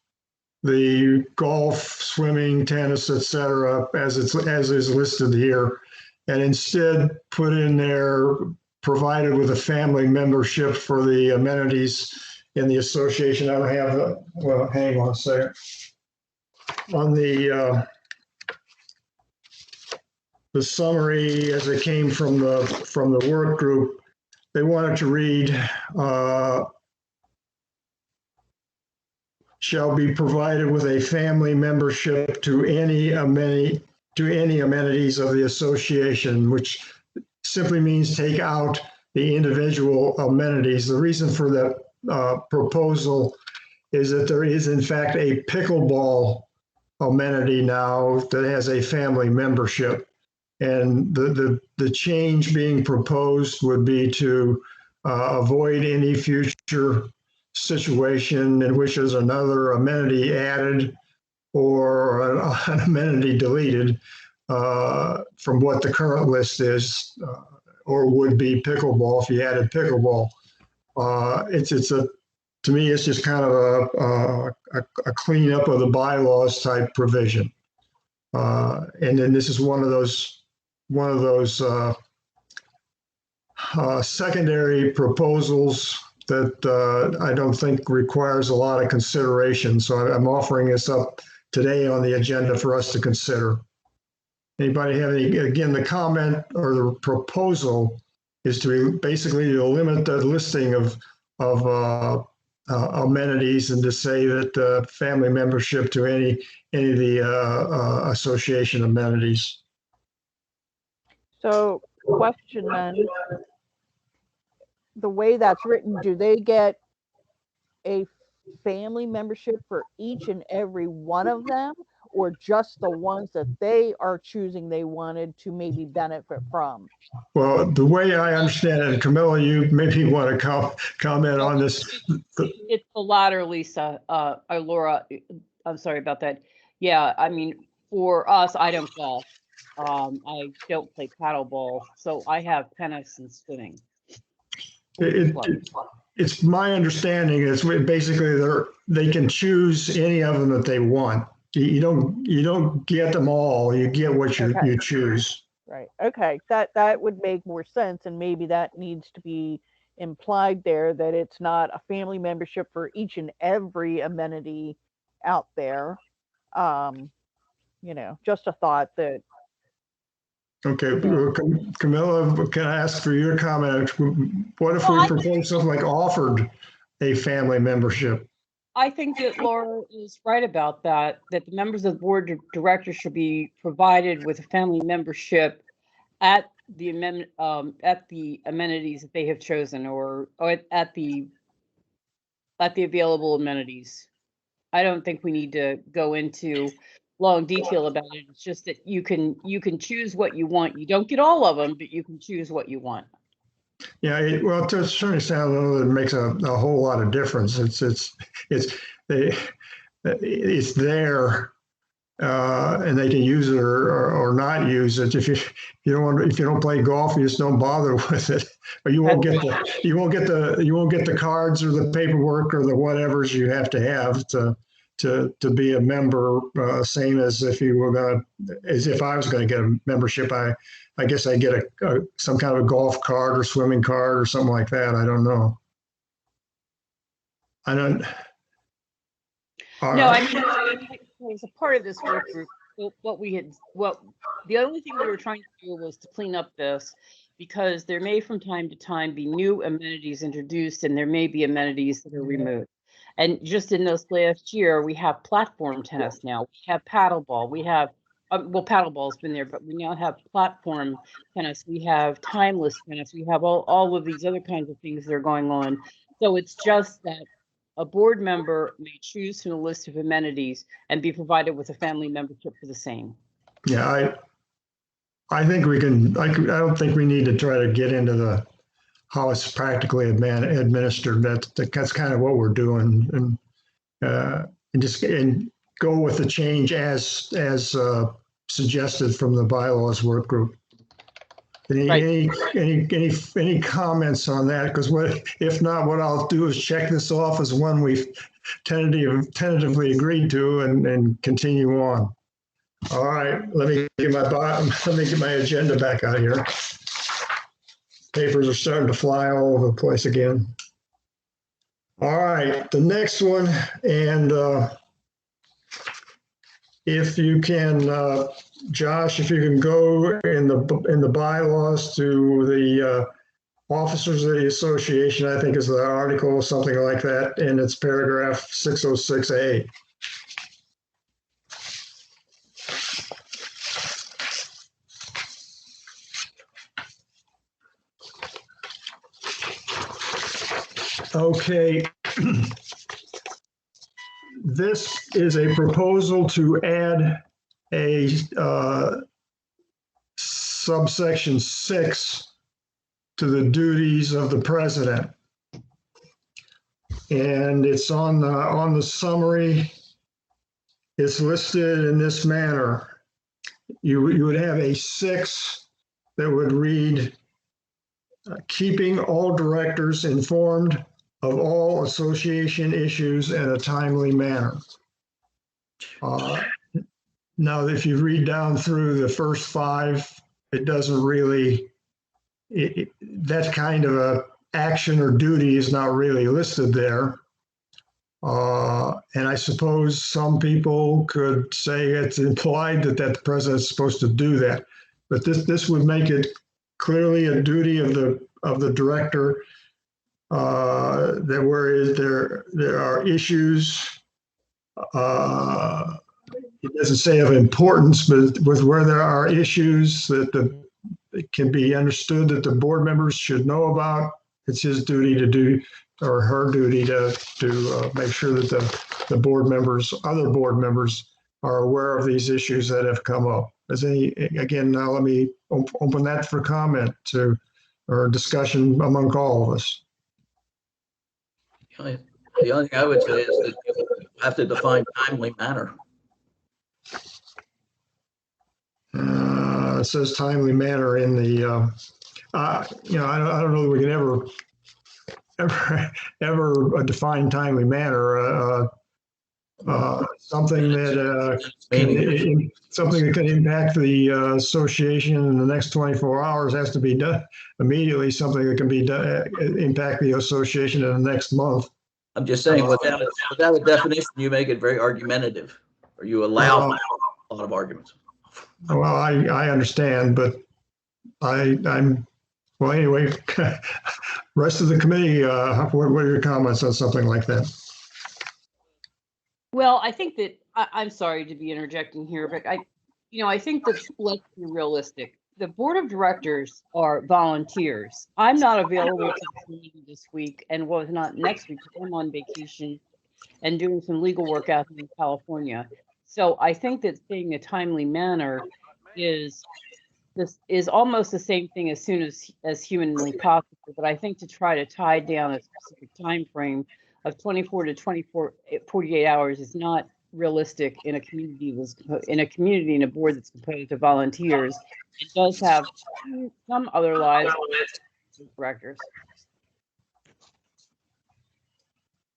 the golf, swimming, tennis, et cetera, as is listed here, and instead put in there provided with a family membership for the amenities in the association. I don't have well, hang on a second. On the summary as it came from the work group, they wanted to read, shall be provided with a family membership to any amenities of the association, which simply means take out the individual amenities. The reason for that proposal is that there is in fact a pickleball amenity now that has a family membership. And the change being proposed would be to avoid any future situation in which there's another amenity added or an amenity deleted from what the current list is, or would be pickleball if you added pickleball. To me, it's just kind of a cleanup of the bylaws type provision. And then this is one of those secondary proposals that I don't think requires a lot of consideration. So I'm offering this up today on the agenda for us to consider. Anybody have any, again, the comment or the proposal is to basically to limit the listing of amenities and to say that family membership to any of the association amenities. So question then, the way that's written, do they get a family membership for each and every one of them, or just the ones that they are choosing they wanted to maybe benefit from? Well, the way I understand it, and Camilla, you maybe want to comment on this. It's the latter, Lisa. Laura, I'm sorry about that. Yeah, I mean, for us, I don't golf. I don't play paddleball, so I have tennis and swimming. It's my understanding it's basically they can choose any of them that they want. You don't get them all. You get what you choose. Right. Okay. That would make more sense, and maybe that needs to be implied there, that it's not a family membership for each and every amenity out there. Just a thought that. Okay, Camilla, can I ask for your comment? What if we propose something like offered a family membership? I think that Laura is right about that, that the members of the board of directors should be provided with a family membership at the amenities that they have chosen, or at the available amenities. I don't think we need to go into long detail about it. It's just that you can choose what you want. You don't get all of them, but you can choose what you want. Yeah, well, to a certain extent, I don't know that it makes a whole lot of difference. It's there, and they can use it or not use it. If you don't play golf, you just don't bother with it, or you won't get the cards or the paperwork or the whatevers you have to be a member. Same as if I was going to get a membership. I guess I get some kind of a golf card or swimming card or something like that. I don't know. I don't. No, I mean, as a part of this work group, the only thing we were trying to do was to clean up this. because there may from time to time be new amenities introduced and there may be amenities that are removed. And just in this last year, we have platform tennis now, we have paddleball, we have, well, paddleball's been there, but we now have platform tennis, we have timeless tennis, we have all of these other kinds of things that are going on. So it's just that a board member may choose from a list of amenities and be provided with a family membership for the same. Yeah, I think we can, I don't think we need to try to get into how it's practically administered. That's kind of what we're doing, and go with the change as suggested from the bylaws work group. Any comments on that? Because if not, what I'll do is check this off as one we've tentatively agreed to and continue on. All right, let me get my agenda back out here. Papers are starting to fly all over the place again. All right, the next one, and if you can, Josh, if you can go in the bylaws to the officers of the association, I think is the article, something like that, and it's paragraph 606A. Okay. This is a proposal to add a subsection 6 to the duties of the president. And it's on the summary. It's listed in this manner. You would have a 6 that would read, keeping all directors informed of all association issues in a timely manner. Now, if you read down through the first 5, it doesn't really, that kind of a action or duty is not really listed there. And I suppose some people could say it's implied that the president's supposed to do that. But this would make it clearly a duty of the director that where there are issues, it doesn't say of importance, but with where there are issues that it can be understood that the board members should know about, it's his duty to do, or her duty to make sure that the board members, other board members, are aware of these issues that have come up. Again, now let me open that for comment or discussion among all of us. The only thing I would say is that you have to define timely manner. It says timely manner in the, I don't know that we can ever define timely manner. Something that can impact the association in the next 24 hours has to be done immediately. Something that can be done, impact the association in the next month. I'm just saying, without a definition, you make it very argumentative, or you allow a lot of arguments. Well, I understand, but I'm well. Anyway, rest of the committee, what are your comments on something like that? Well, I think that I'm sorry to be interjecting here, but I think that let's be realistic. The board of directors are volunteers. I'm not available to the meeting this week and was not next week because I'm on vacation and doing some legal work out in California. So I think that saying a timely manner is almost the same thing as soon as humanly possible. But I think to try to tie down a specific time frame of 24 to 48 hours is not realistic in a community and a board that's composed of volunteers. It does have some other lives directors.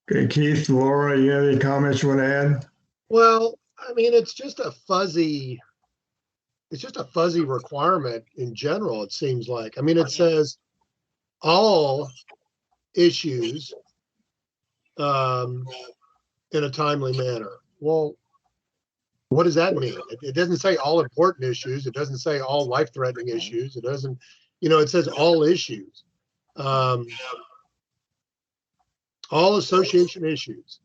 Okay, Keith, Laura, you have any comments you want to add? Well, I mean, it's just a fuzzy requirement in general, it seems like. I mean, it says all issues in a timely manner. Well, what does that mean? It doesn't say all important issues. It doesn't say all life-threatening issues. It doesn't, it says all issues. All association issues.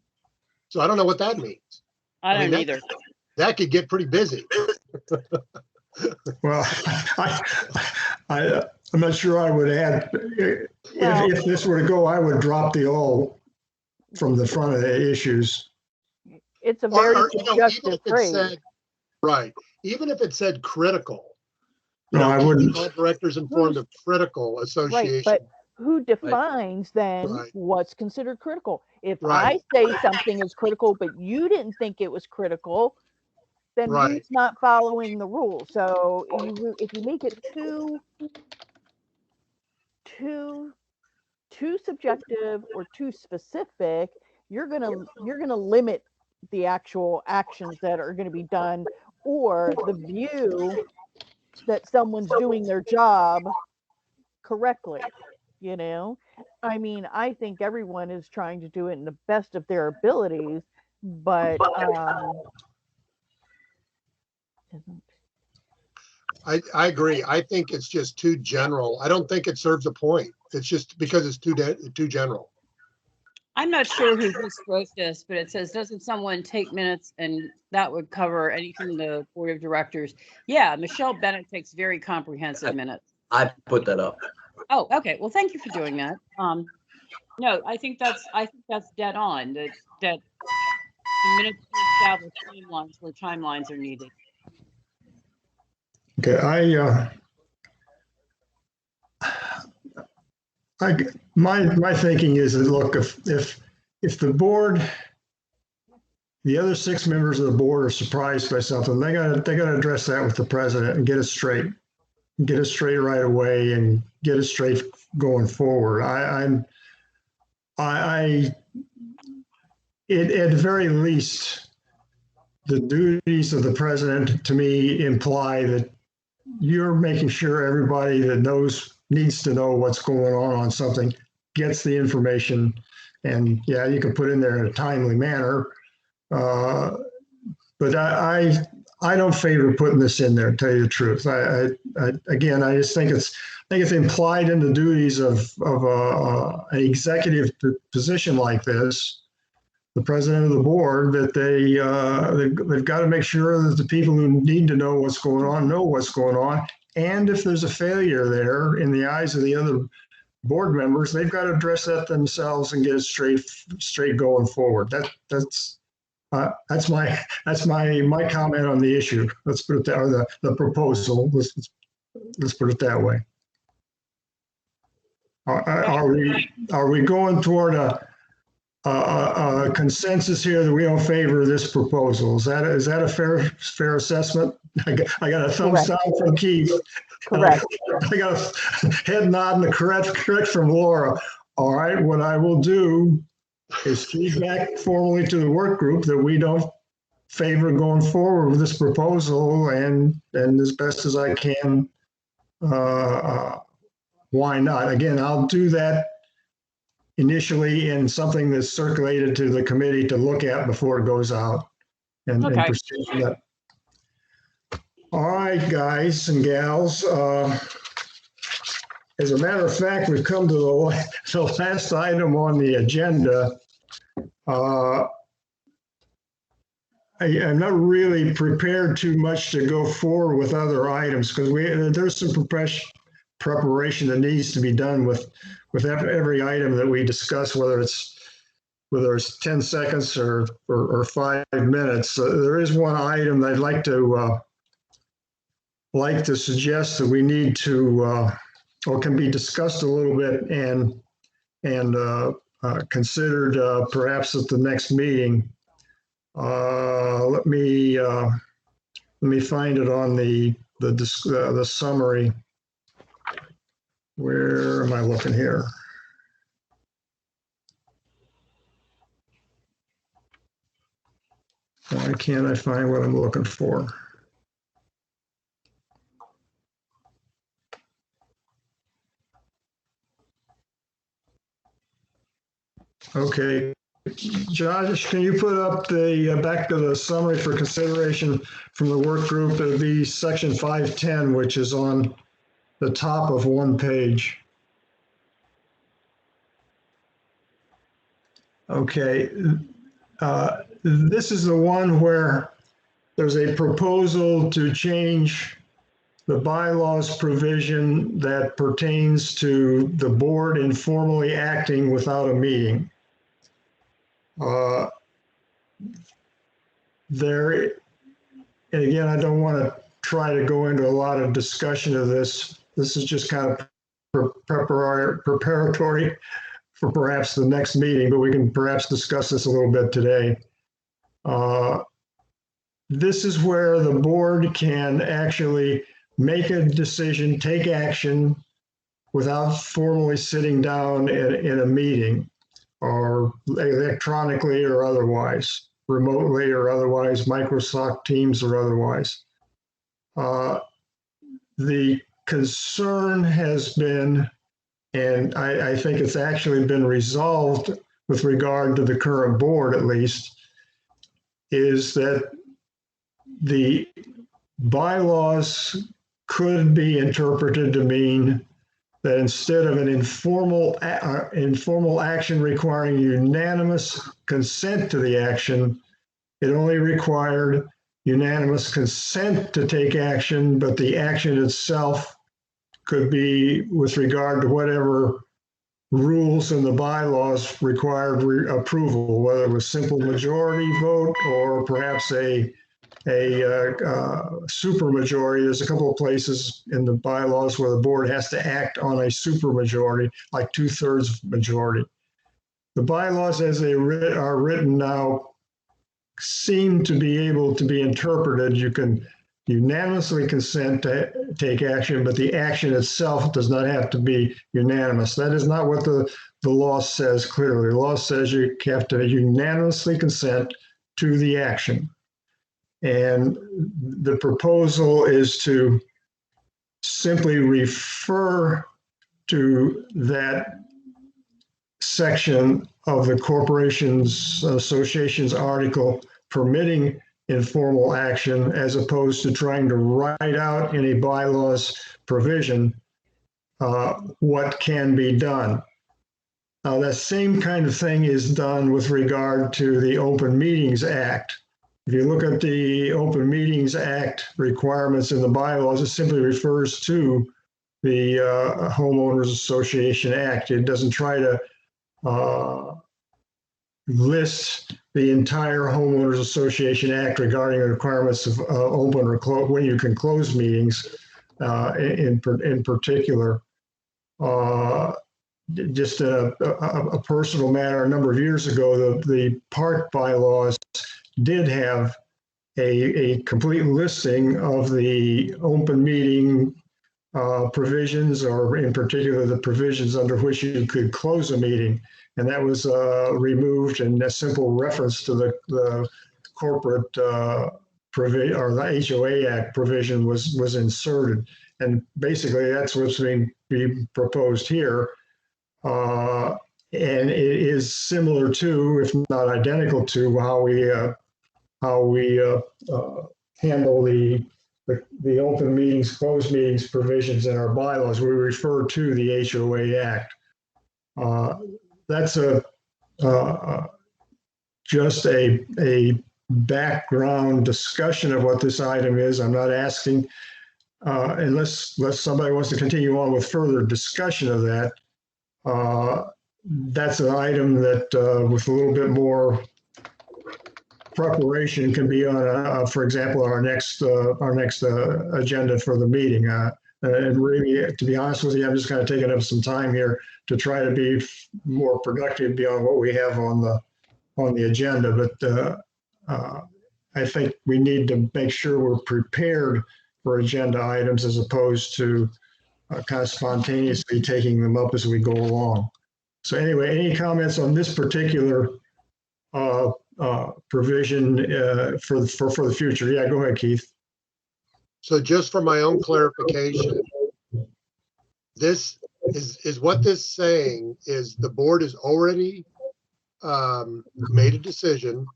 So I don't know what that means. I mean, don't either. That could get pretty busy. Well, I'm not sure I would add, if this were to go, I would drop the all from the front of the issues. It's a very Even suggestive if it phrase. said, right, even if it said critical, No, I keeping wouldn't. all directors informed of critical association. Right, but who defines then Right. what's considered critical? If Right. I say something is critical, but you didn't think it was critical, then Right. who's not following the rules? So if you make it too subjective or too specific, you're gonna limit the actual actions that are gonna be done, or the view that someone's doing their job correctly. I mean, I think everyone is trying to do it in the best of their abilities, but I agree. I think it's just too general. I don't think it serves a point. It's just because it's too general. I'm not sure who just wrote this, but it says, doesn't someone take minutes? And that would cover anything the board of directors. Yeah, Michelle Bennett takes very comprehensive minutes. I put that up. Oh, okay. Well, thank you for doing that. No, I think that's dead on. That the minutes to establish timelines where timelines are needed. Okay, my thinking is that, look, if the board, the other 6 members of the board are surprised by something, they gotta address that with the president and get it straight right away and get it straight going forward. At the very least, the duties of the president to me imply that you're making sure everybody that needs to know what's going on something gets the information. And yeah, you can put in there in a timely manner. But I don't favor putting this in there, to tell you the truth. Again, I just think it's implied in the duties of an executive position like this, the president of the board, that they've got to make sure that the people who need to know what's going on know what's going on. And if there's a failure there in the eyes of the other board members, they've got to address that themselves and get it straight going forward. That's my comment on the issue. Let's put it that, or the proposal. Let's put it that way. Are we going toward a consensus here that we don't favor this proposal? Is that a fair assessment? I got a thumbs down from Keith. correct. I got a head nod and a correct from Laura. All right, what I will do is feedback formally to the work group that we don't favor going forward with this proposal, and as best as I can, why not? Again, I'll do that initially in something that's circulated to the committee to look at before it goes out and proceed with that. All right, guys and gals. As a matter of fact, we've come to the last item on the agenda. I'm not really prepared too much to go forward with other items because there's some preparation that needs to be done with every item that we discuss, whether it's 10 seconds or 5 minutes. There is one item that I'd like to suggest that we need to or can be discussed a little bit and considered perhaps at the next meeting. Let me find it on the summary. Where am I looking here? Why can't I find what I'm looking for? Okay, Josh, can you put up the back to the summary for consideration from the work group? It'd be section 510, which is on the top of one page. Okay, this is the one where there's a proposal to change the bylaws provision that pertains to the board informally acting without a meeting. There, and again, I don't want to try to go into a lot of discussion of this. This is just kind of preparatory for perhaps the next meeting, but we can perhaps discuss this a little bit today. This is where the board can actually make a decision, take action without formally sitting down in a meeting, or electronically or otherwise, remotely or otherwise, Microsoft Teams or otherwise. The concern has been, and I think it's actually been resolved with regard to the current board at least, is that the bylaws could be interpreted to mean that instead of an informal action requiring unanimous consent to the action, it only required unanimous consent to take action, but the action itself could be with regard to whatever rules in the bylaws required approval, whether it was simple majority vote or perhaps a supermajority. There's a couple of places in the bylaws where the board has to act on a supermajority, like 2/3 majority. The bylaws as they are written now seem to be able to be interpreted. You can unanimously consent to take action, but the action itself does not have to be unanimous. That is not what the law says clearly. The law says you have to unanimously consent to the action. And the proposal is to simply refer to that section of the Corporations Association's article permitting informal action, as opposed to trying to write out in a bylaws provision what can be done. Now, that same kind of thing is done with regard to the Open Meetings Act. If you look at the Open Meetings Act requirements in the bylaws, it simply refers to the Homeowners Association Act. It doesn't try to list the entire Homeowners Association Act regarding the requirements of open or close, when you can close meetings in particular. Just a personal matter, a number of years ago, the park bylaws did have a complete listing of the open meeting provisions, or in particular the provisions under which you could close a meeting, and that was removed, and a simple reference to the corporate provision, or the HOA Act provision, was inserted, and basically that's what's being proposed here. And it is similar to, if not identical to, how we handle the open meetings, closed meetings provisions in our bylaws. We refer to the HOA Act. That's just a background discussion of what this item is. I'm not asking, unless somebody wants to continue on with further discussion of that. That's an item that with a little bit more preparation can be on, for example, our next agenda for the meeting. And really, to be honest with you, I'm just kind of taking up some time here to try to be more productive beyond what we have on the agenda. But I think we need to make sure we're prepared for agenda items, as opposed to kind of spontaneously taking them up as we go along. So anyway, any comments on this particular provision for the future? Yeah, go ahead, Keith. So just for my own clarification, this is what this saying is: the board has already made a decision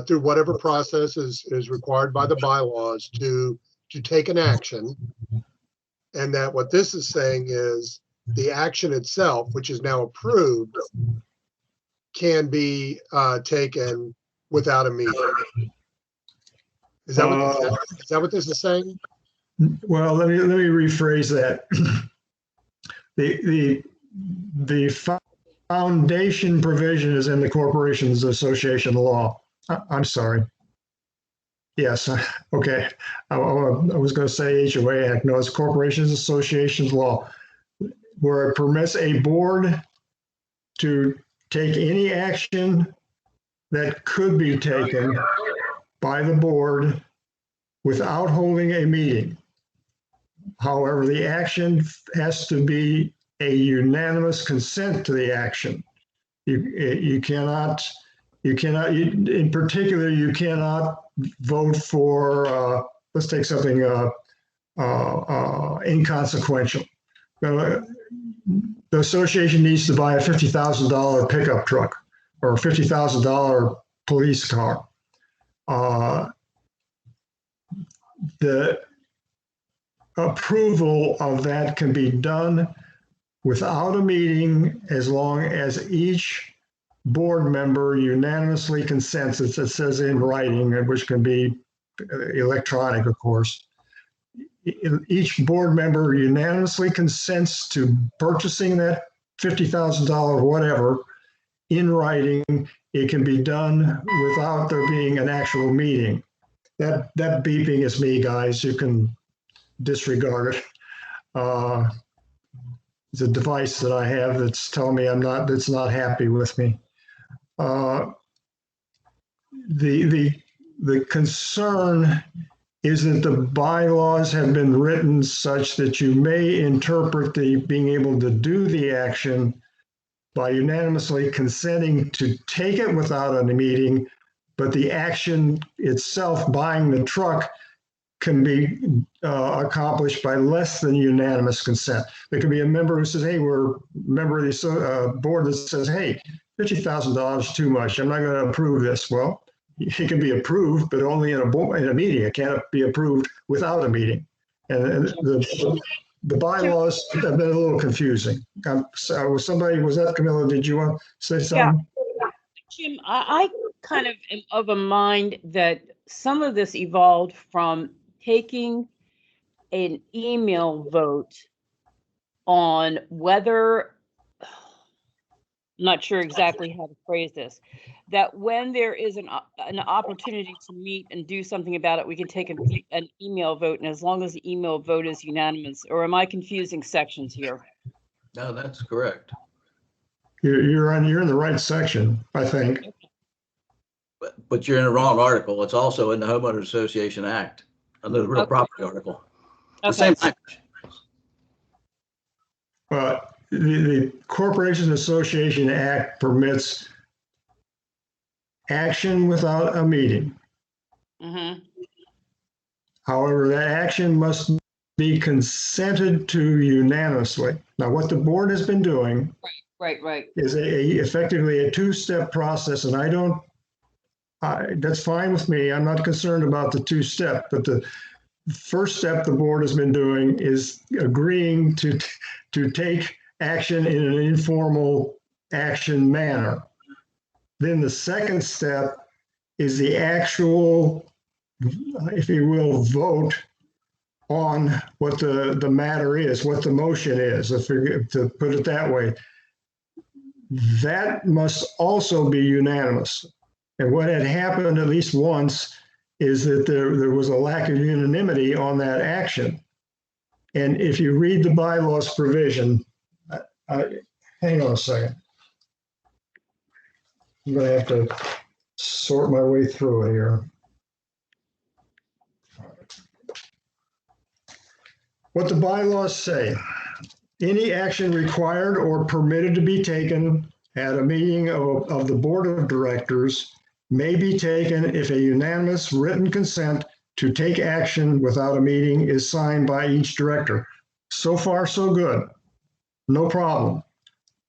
through whatever process is required by the bylaws to take an action. And that what this is saying is the action itself, which is now approved, can be taken without a meeting. Is that what this is saying? Well, let me rephrase that. The foundation provision is in the Corporations Association law. I'm sorry. Yes, okay. I was going to say HOA Act. No, it's Corporations Association law, where it permits a board to take any action that could be taken by the board without holding a meeting. However, the action has to be a unanimous consent to the action. You cannot, in particular, you cannot vote for, let's take something inconsequential. The association needs to buy a $50,000 pickup truck or a $50,000 police car. The approval of that can be done without a meeting as long as each board member unanimously consents. It says in writing, which can be electronic, of course. Each board member unanimously consents to purchasing that $50,000 whatever in writing. It can be done without there being an actual meeting. That beeping is me, guys. You can disregard it. It's a device that I have that's telling me that's not happy with me. The concern is that the bylaws have been written such that you may interpret being able to do the action by unanimously consenting to take it without a meeting, but the action itself, buying the truck, can be accomplished by less than unanimous consent. There could be a member who says, hey, we're a member of the board that says, hey, $50,000 is too much. I'm not going to approve this. Well, it can be approved, but only in a meeting. It can't be approved without a meeting. And the bylaws have been a little confusing. So was that Camilla? Did you want to say something? Yeah. Jim, I kind of am of a mind that some of this evolved from taking an email vote on whether, I'm not sure exactly how to phrase this, that when there is an opportunity to meet and do something about it, we can take an email vote, and as long as the email vote is unanimous. Or am I confusing sections here? No, that's correct. You're in the right section, I think. But you're in the wrong article. It's also in the Homeowners Association Act, under the real property article. The same language. But the Corporations Association Act permits action without a meeting. Mm-hmm. However, that action must be consented to unanimously. Now, what the board has been doing Right. is effectively a two-step process, and that's fine with me. I'm not concerned about the two-step, but the first step the board has been doing is agreeing to take action in an informal action manner. Then the second step is the actual, if you will, vote on what the matter is, what the motion is, to put it that way. That must also be unanimous. And what had happened at least once is that there was a lack of unanimity on that action. And if you read the bylaws provision, hang on a second. I'm going to have to sort my way through it here. What the bylaws say: any action required or permitted to be taken at a meeting of the board of directors may be taken if a unanimous written consent to take action without a meeting is signed by each director. So far, so good. No problem.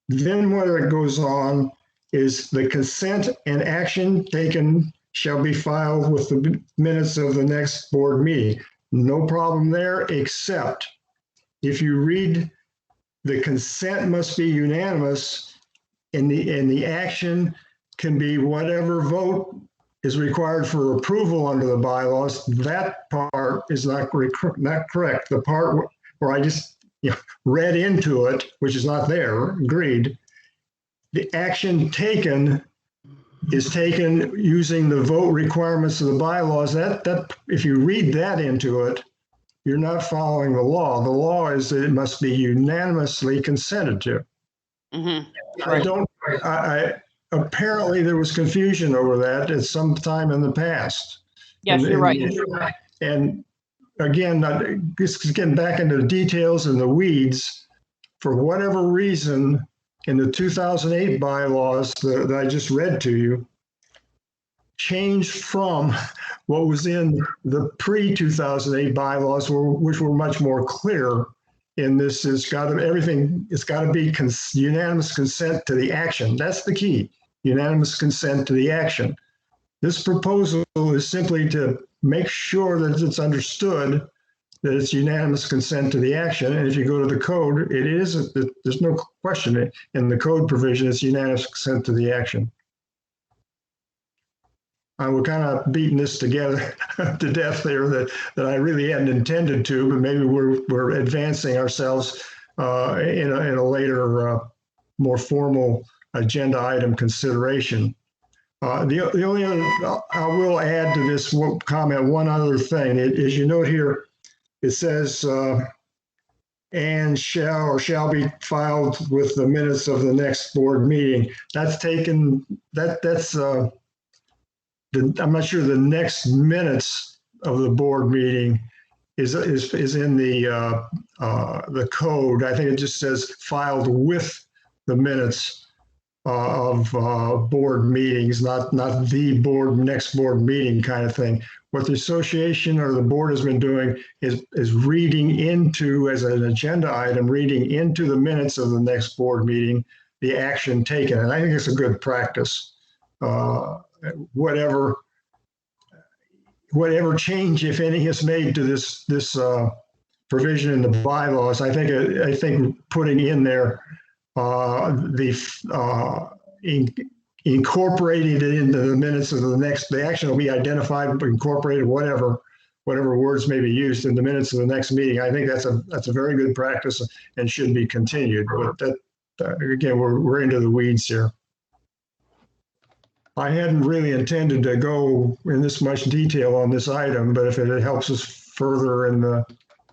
Then what it goes on is the consent and action taken shall be filed with the minutes of the next board meeting. No problem there, except if you read the consent must be unanimous, and the action can be whatever vote is required for approval under the bylaws, that part is not correct. The part where I just read into it, which is not there, agreed. The action taken is taken using the vote requirements of the bylaws. That if you read that into it, you're not following the law. The law is that it must be unanimously consented to. Apparently there was confusion over that at some time in the past. Yes, you're right. And again, just getting back into the details and the weeds, for whatever reason, in the 2008 bylaws that I just read to you, changed from what was in the pre-2008 bylaws, which were much more clear. In this, it's got to be unanimous consent to the action. That's the key, unanimous consent to the action. This proposal is simply to make sure that it's understood that it's unanimous consent to the action. And if you go to the code, there's no question in the code provision, it's unanimous consent to the action. We're kind of beating this together to death there that I really hadn't intended to, but maybe we're advancing ourselves in a later, more formal agenda item consideration. The only other, I will add to this comment one other thing. As you note here, it says, and shall be filed with the minutes of the next board meeting. That's taken, that's I'm not sure the next minutes of the board meeting is in the code. I think it just says filed with the minutes of board meetings, not the next board meeting kind of thing. What the association or the board has been doing is reading into, as an agenda item, reading into the minutes of the next board meeting, the action taken. And I think it's a good practice. Whatever change, if any, is made to this provision in the bylaws, I think putting in there incorporated it into the minutes of the action will be identified, incorporated, whatever words may be used in the minutes of the next meeting. I think that's a very good practice and should be continued. But again, we're into the weeds here. I hadn't really intended to go in this much detail on this item, but if it helps us further in the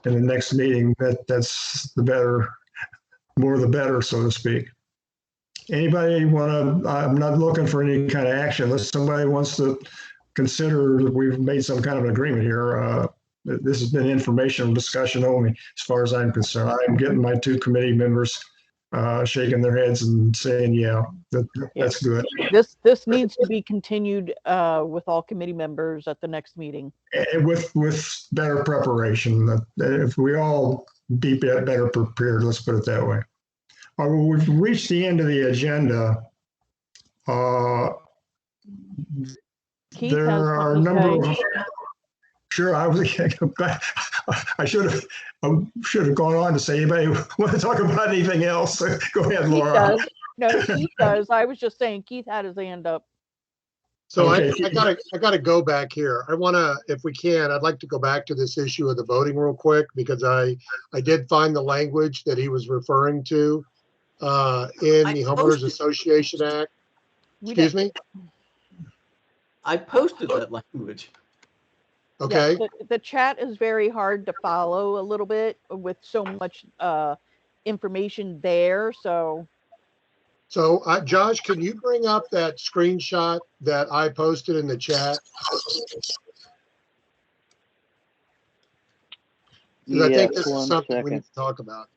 next meeting, that's the better, more the better, so to speak. Anybody want to, I'm not looking for any kind of action unless somebody wants to consider that we've made some kind of an agreement here. This has been informational discussion only, as far as I'm concerned. I'm getting my two committee members shaking their heads and saying, yeah, that's good. This needs to be continued with all committee members at the next meeting. And with better preparation. If we all be better prepared, let's put it that way. We've reached the end of the agenda. There are a number of. Sure, I should have gone on to say, anybody want to talk about anything else? Go ahead, Laura. Keith does. No, Keith does. I was just saying, Keith had his hand up. So okay. I gotta go back here. I wanna, if we can, I'd like to go back to this issue of the voting real quick, because I did find the language that he was referring to in the Homeowners Association Act. Excuse me? I posted that language. Okay. Yeah, the chat is very hard to follow a little bit with so much information there. So Josh, can you bring up that screenshot that I posted in the chat? Because I think this is something we need to talk about.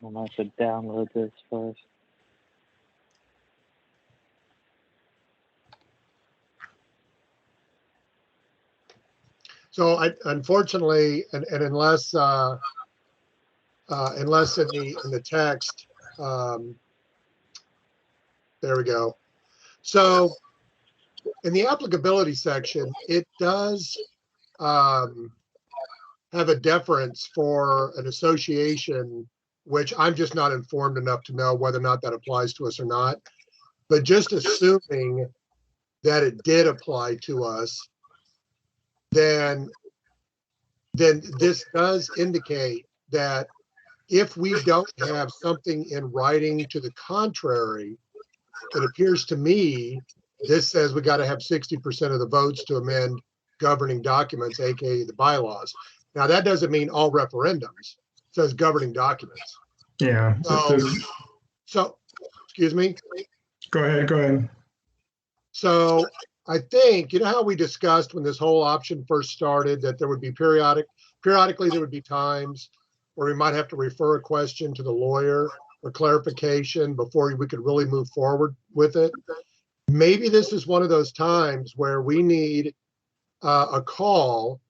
I'm going to have to download this first. So unfortunately, and unless unless in the text, there we go. So in the applicability section, it does have a deference for an association, which I'm just not informed enough to know whether or not that applies to us or not. But just assuming that it did apply to us, then this does indicate that if we don't have something in writing to the contrary, it appears to me this says we got to have 60% of the votes to amend governing documents, aka the bylaws. Now that doesn't mean all referendums. It says governing documents. Yeah. So excuse me. Go ahead. So I think, you know how we discussed when this whole option first started that there would be periodically there would be times where we might have to refer a question to the lawyer for clarification before we could really move forward with it. Maybe this is one of those times where we need a call.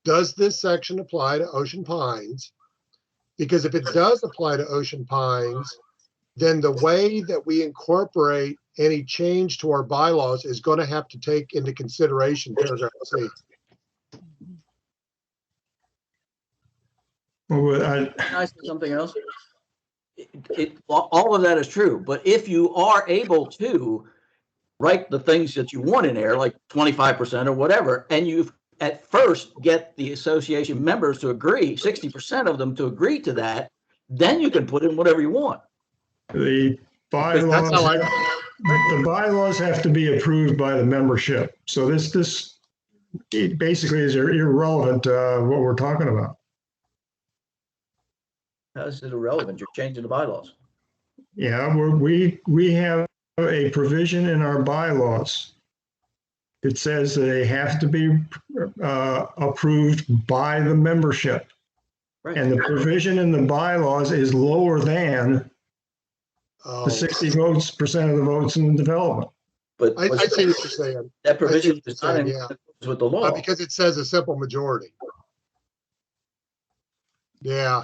Does this section apply to Ocean Pines? Because if it does apply to Ocean Pines, then the way that we incorporate any change to our bylaws is going to have to take into consideration paragraph C. Well, Can I say something else? All of that is true, but if you are able to write the things that you want in there, like 25% or whatever, and you at first get the association members to agree, 60% of them to agree to that, then you can put in whatever you want. the bylaws, the bylaws have to be approved by the membership. So this it basically is irrelevant to what we're talking about. How is it irrelevant? You're changing the bylaws. Yeah, we have a provision in our bylaws. It says that they have to be approved by the membership. Right. And the provision in the bylaws is lower than the 60% of the votes in the development. But I see what you're saying. that provision is not in yeah. accordance with the law. Because it says a simple majority. Yeah.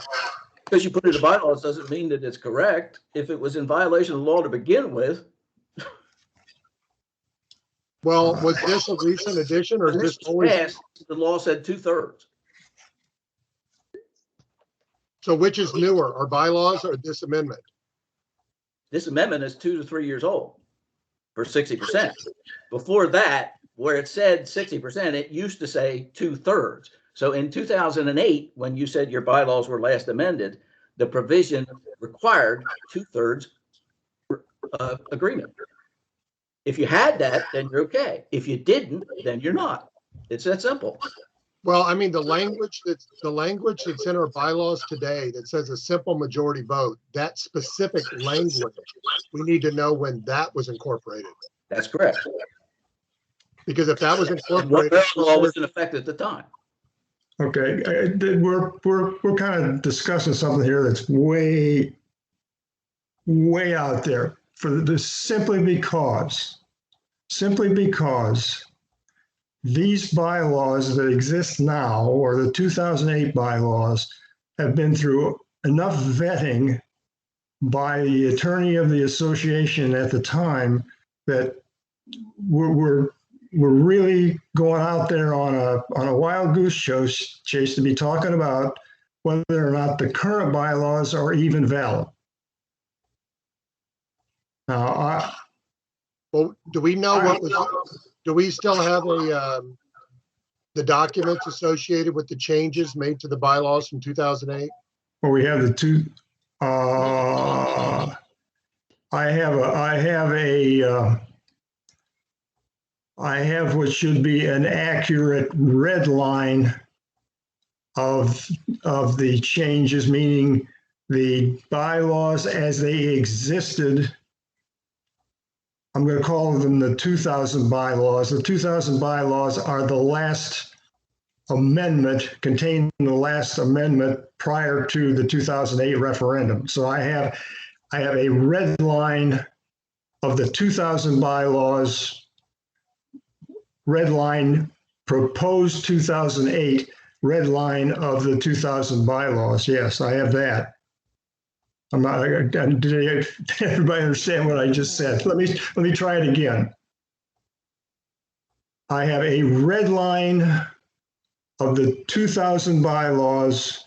Because you put it in the bylaws doesn't mean that it's correct. If it was in violation of the law to begin with. Well, was this a recent addition or is this always? Passed, the law said 2/3. So which is newer, our bylaws or this amendment? This amendment is 2 to 3 years old for 60%. Before that, where it said 60%, it used to say 2/3. So in 2008, when you said your bylaws were last amended, the provision required 2/3 agreement. If you had that, then you're okay. If you didn't, then you're not. It's that simple. Well, I mean, the language that's in our bylaws today that says a simple majority vote, that specific language, we need to know when that was incorporated. That's correct. Because if that was And incorporated, what law was in effect at the time? Okay, we're kind of discussing something here that's way out there for this simply because these bylaws that exist now, or the 2008 bylaws, have been through enough vetting by the attorney of the association at the time that we're really going out there on a wild goose chase to be talking about whether or not the current bylaws are even valid. Now, well, do we know what was? Do we still have the documents associated with the changes made to the bylaws from 2008? well, we have the two. I have what should be an accurate red line of the changes, meaning the bylaws as they existed. I'm going to call them the 2000 bylaws. The 2000 bylaws are the last amendment, contained in the last amendment prior to the 2008 referendum. So I have a red line of the 2000 bylaws, red line proposed 2008, red line of the 2000 bylaws. Yes, I have that. Did everybody understand what I just said? Let me try it again. I have a red line of the 2000 bylaws,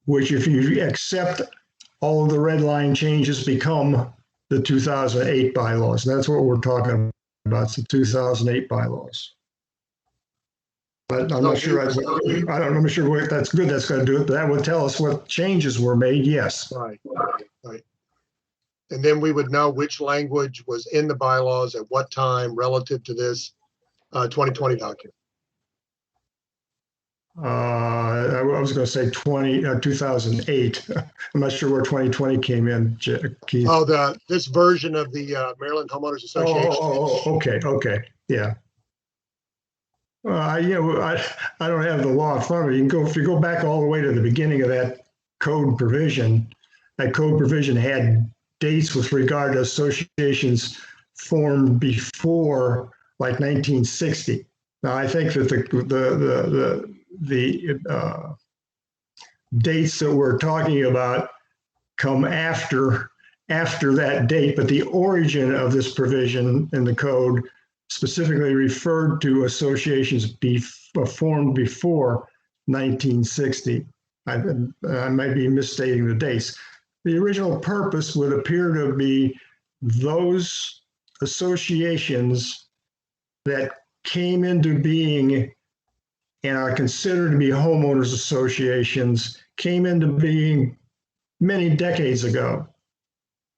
which if you accept all of the red line changes become the 2008 bylaws. That's what we're talking about. It's the 2008 bylaws. But I'm not sure. I'm not sure what that's good. That's going to do it. But that would tell us what changes were made. Yes. Right. And then we would know which language was in the bylaws at what time relative to this 2020 document. I was going to say 2008. I'm not sure where 2020 came in, Keith. Oh, this version of the Maryland Homeowners Association. Okay, yeah. I don't have the law in front of me. If you go back all the way to the beginning of that code provision, that code provision had dates with regard to associations formed before like 1960. Now I think that the dates that we're talking about come after that date, but the origin of this provision in the code specifically referred to associations formed before 1960. I might be misstating the dates. The original purpose would appear to be those associations that came into being and are considered to be homeowners associations came into being many decades ago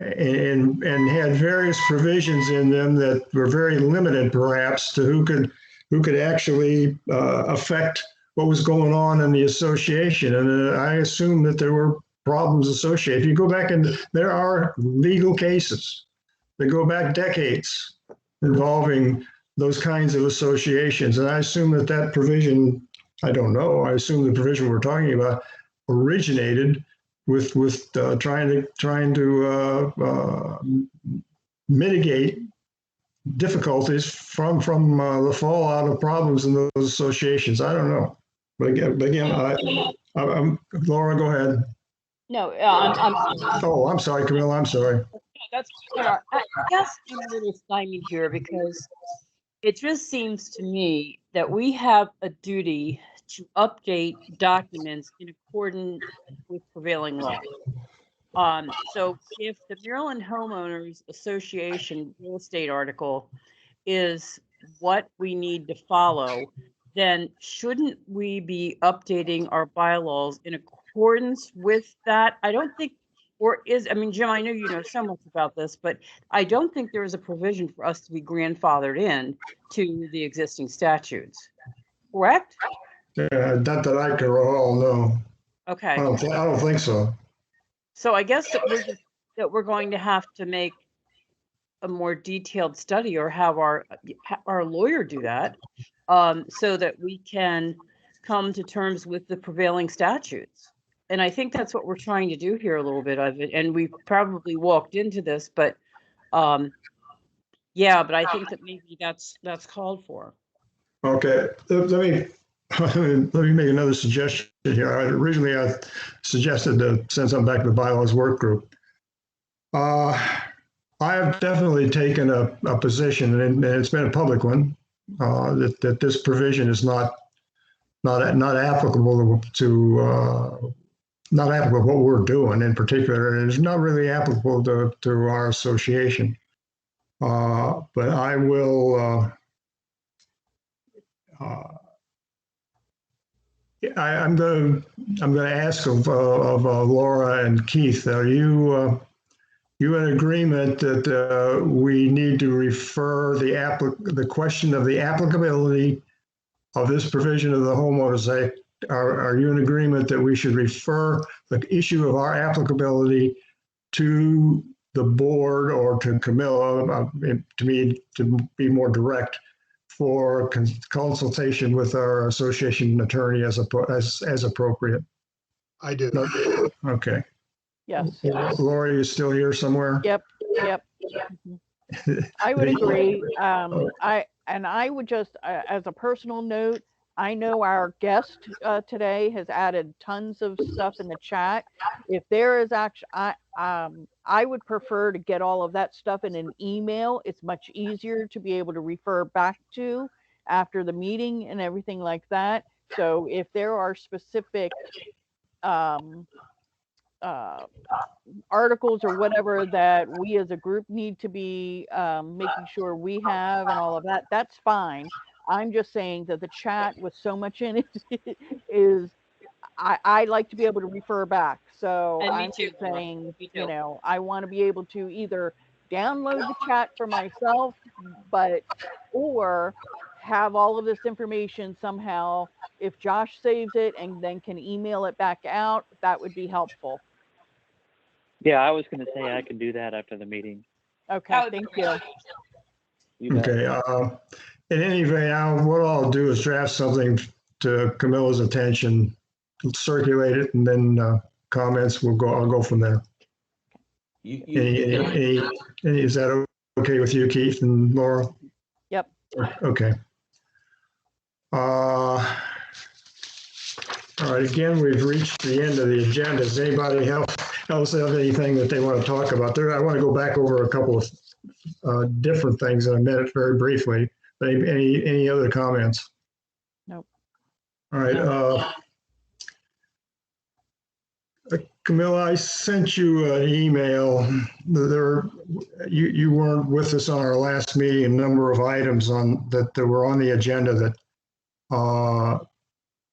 and had various provisions in them that were very limited perhaps to who could actually affect what was going on in the association. And I assume that there were problems associated. If you go back, and there are legal cases that go back decades involving those kinds of associations. And I assume that provision, I don't know, I assume the provision we're talking about originated with trying to mitigate difficulties from the fallout of problems in those associations. I don't know. But again, I'm Laura, go ahead. No, I'm Oh, I'm sorry, Camille. I'm sorry. that's fair. I guess I'm a little stymied here because it just seems to me that we have a duty to update documents in accordance with prevailing law. So if the Maryland Homeowners Association real estate article is what we need to follow, then shouldn't we be updating our bylaws in accordance with that? I don't think, I mean, Jim, I know you know so much about this, but I don't think there is a provision for us to be grandfathered in to the existing statutes. Correct? Not that I can recall, no. Okay. I don't think so. So I guess that we're going to have to make a more detailed study or have our lawyer do that, so that we can come to terms with the prevailing statutes. And I think that's what we're trying to do here a little bit of it. And we probably walked into this, but yeah, but I think that maybe that's called for. Okay, let me make another suggestion here. Originally, I suggested to send something back to the bylaws work group. I have definitely taken a position, and it's been a public one, that this provision is not applicable to not applicable to what we're doing in particular, and it's not really applicable to our association. But I will. I'm going to ask of Laura and Keith. Are you in agreement that we need to refer the question of the applicability of this provision of the Homeowners Act? Are you in agreement that we should refer the issue of our applicability to the board or to Camilla, to me, to be more direct, for consultation with our association attorney as appropriate? I do. Okay. Yes. Laura, you still here somewhere? Yep. I would agree. I would just, as a personal note, I know our guest today has added tons of stuff in the chat. If there is actually, I would prefer to get all of that stuff in an email. It's much easier to be able to refer back to after the meeting and everything like that. So if there are specific articles or whatever that we as a group need to be making sure we have and all of that, that's fine. I'm just saying that the chat with so much in it is, I like to be able to refer back. So And me I'm too, just Laura. saying, Me you too. know, I want to be able to either download the chat for myself, or have all of this information somehow. If Josh saves it and then can email it back out, that would be helpful. Yeah, I was going to say I could do that after the meeting. Okay, thank you. You bet. Okay. In any event, what I'll do is draft something to Camilla's attention, circulate it, and then comments. I'll go from there. Is that okay with you, Keith and Laura? Yep. Okay. All right. Again, we've reached the end of the agenda. Does anybody else have anything that they want to talk about? There, I want to go back over a couple of different things in a minute, very briefly. But any other comments? Nope. All right. Camilla, I sent you an email. You weren't with us on our last meeting. A number of items that were on the agenda that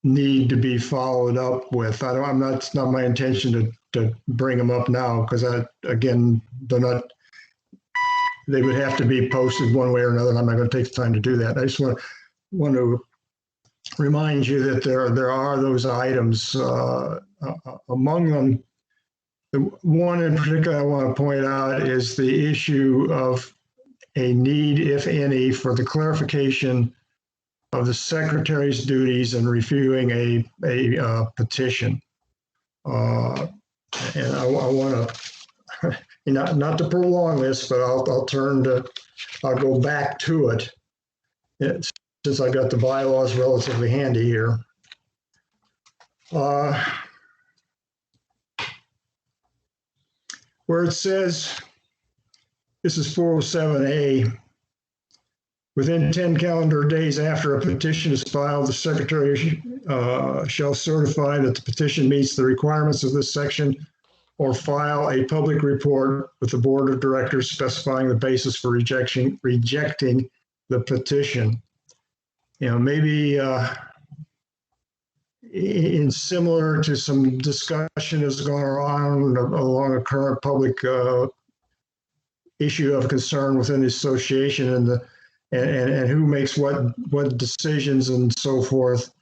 need to be followed up with. It's not my intention to bring them up now because again, they would have to be posted one way or another. And I'm not going to take the time to do that. I just want to remind you that there are those items. Among them, the one in particular I want to point out is the issue of a need, if any, for the clarification of the secretary's duties in reviewing a petition. And I want to, not to prolong this, but I'll go back to it. Since I got the bylaws relatively handy here. Where it says, this is 407A, within 10 calendar days after a petition is filed, the secretary shall certify that the petition meets the requirements of this section or file a public report with the board of directors specifying the basis for rejecting the petition. Maybe in similar to some discussion has gone on along a current public issue of concern within the association and who makes what decisions and so forth.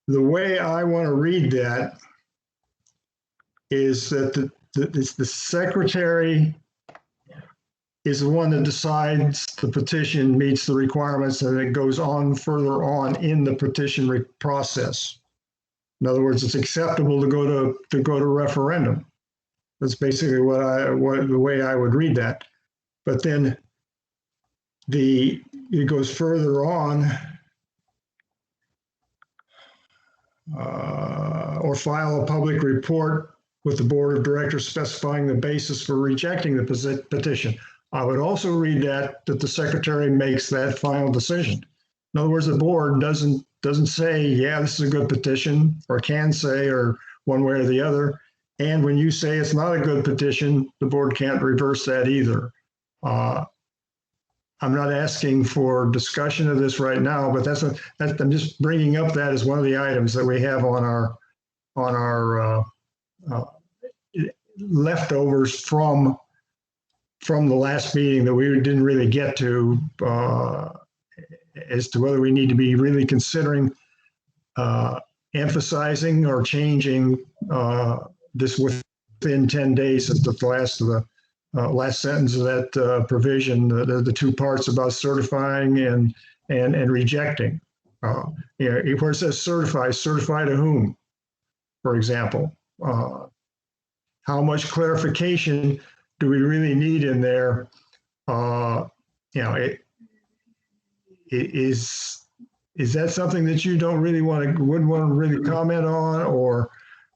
The way I want to read that is that the secretary is the one that decides the petition meets the requirements and it goes on further on in the petition process. In other words, it's acceptable to go to referendum. That's basically the way I would read that. But then it goes further on, or file a public report with the board of directors specifying the basis for rejecting the petition. I would also read that the secretary makes that final decision. In other words, the board doesn't say, yeah, this is a good petition, or can say, or one way or the other. And when you say it's not a good petition, the board can't reverse that either. I'm not asking for discussion of this right now, but I'm just bringing up that as one of the items that we have on our leftovers from the last meeting that we didn't really get to, as to whether we need to be really considering emphasizing or changing this within 10 days as the last of the last sentence of that provision, the two parts about certifying and rejecting. Where it says certify to whom, for example? How much clarification do we really need in there? Is that something that you wouldn't want to really comment on, or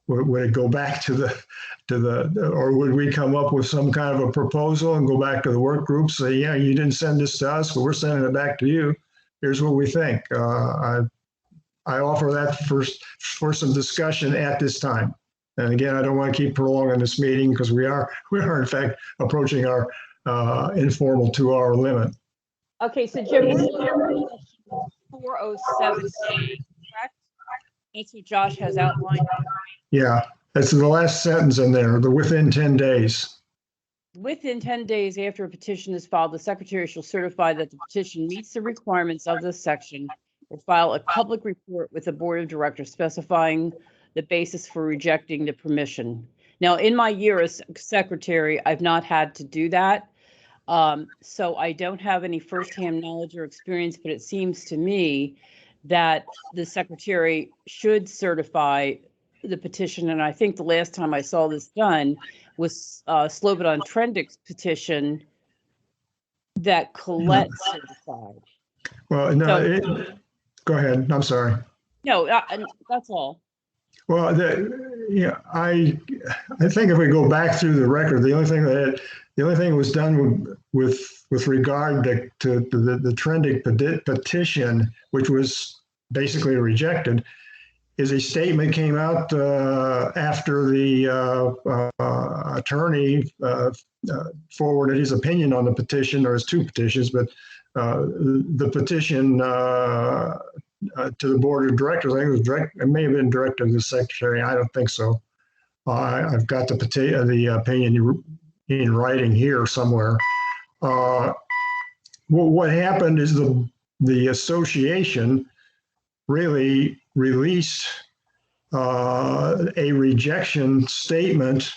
would it go back or would we come up with some kind of a proposal and go back to the work group, say, yeah, you didn't send this to us, but we're sending it back to you. here's what we think. I offer that for some discussion at this time. And again, I don't want to keep prolonging this meeting because we are in fact approaching our informal 2-hour limit. Okay, so Jim, we're looking at 407, correct? That's what Josh has outlined. Yeah, that's the last sentence in there, the within 10 days. Within 10 days after a petition is filed, the secretary shall certify that the petition meets the requirements of this section or file a public report with the board of directors specifying the basis for rejecting the permission. Now, in my year as secretary, I've not had to do that. So I don't have any firsthand knowledge or experience, but it seems to me that the secretary should certify the petition. And I think the last time I saw this done was Slobodan Trendick's petition that Colette certified. Well, no, go ahead. I'm sorry. No, that's all. Well, I think if we go back through the record, the only thing that was done with regard to the Trendick petition, which was basically rejected, is a statement came out after the attorney forwarded his opinion on the petition, or his 2 petitions, but the petition to the board of directors. I think it was it may have been directed to the secretary. I don't think so. I've got the opinion in writing here somewhere. What happened is the association really released a rejection statement,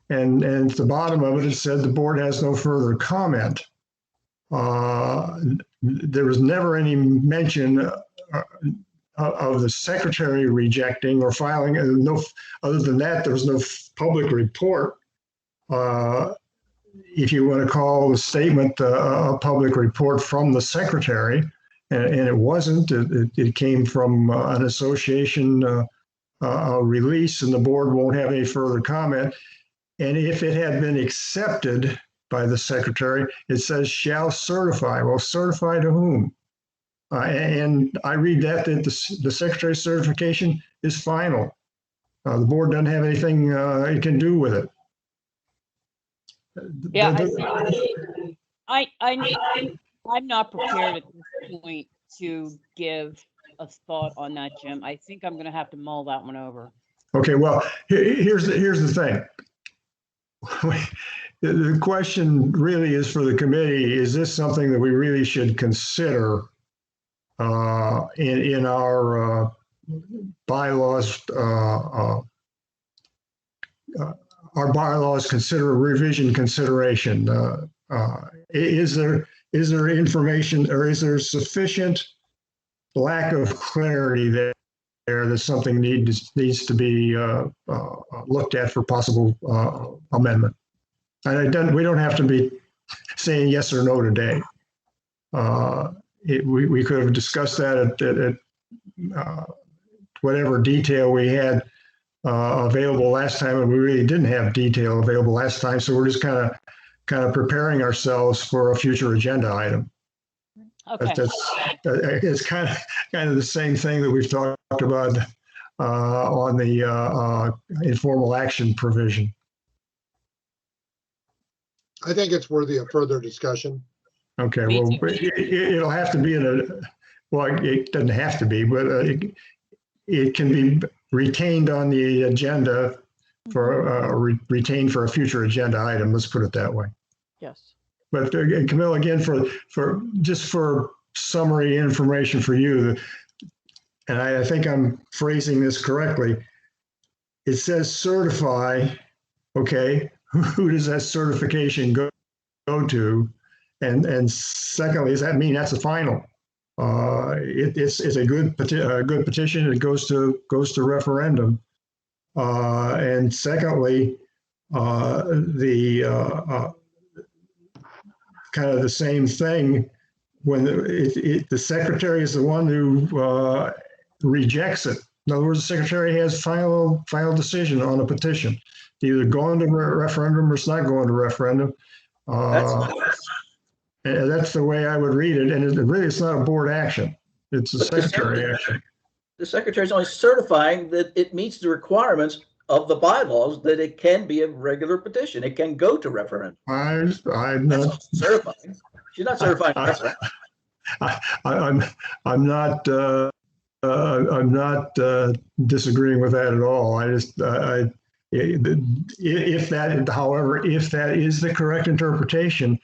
and at the bottom of it, it said the board has no further comment. There was never any mention of the secretary rejecting or filing. Other than that, there was no public report. If you want to call the statement a public report from the secretary, and it wasn't. It came from an association release, and the board won't have any further comment. And if it had been accepted by the secretary, it says shall certify. Well, certify to whom? And I read that the secretary's certification is final. The board doesn't have anything it can do with it. Yeah, I'm not prepared at this point to give a thought on that, Jim. I think I'm going to have to mull that one over. Okay, well, here's the thing. The question really is for the committee: is this something that we really should consider in our bylaws? Our bylaws consider revision consideration. Is there information, or is there sufficient lack of clarity there that something needs to be looked at for possible amendment? And we don't have to be saying yes or no today. We could have discussed that at whatever detail we had available last time, and we really didn't have detail available last time. So we're just kind of preparing ourselves for a future agenda item. Okay. It's kind of the same thing that we've talked about on the informal action provision. I think it's worthy of further discussion. Okay, Me well, too. it'll have to be it doesn't have to be, but it can be retained on the agenda for retained for a future agenda item. Let's put it that way. Yes. But Camille, again, for summary information for you, and I think I'm phrasing this correctly. It says certify. Okay, who does that certification go to? And secondly, does that mean that's a final? It's a good petition. It goes to referendum. And secondly, the kind of the same thing when the secretary is the one who rejects it. In other words, the secretary has final decision on a petition, either going to referendum or it's not going to referendum. And that's the way I would read it. And really, it's not a board action. It's a But the secretary action. The secretary is only certifying that it meets the requirements of the bylaws, that it can be a regular petition. It can go to referendum. I'm That's not. all she's certifying. She's not certifying referendum. I'm not. I'm not disagreeing with that at all. I just, if that, however, if that is the correct interpretation,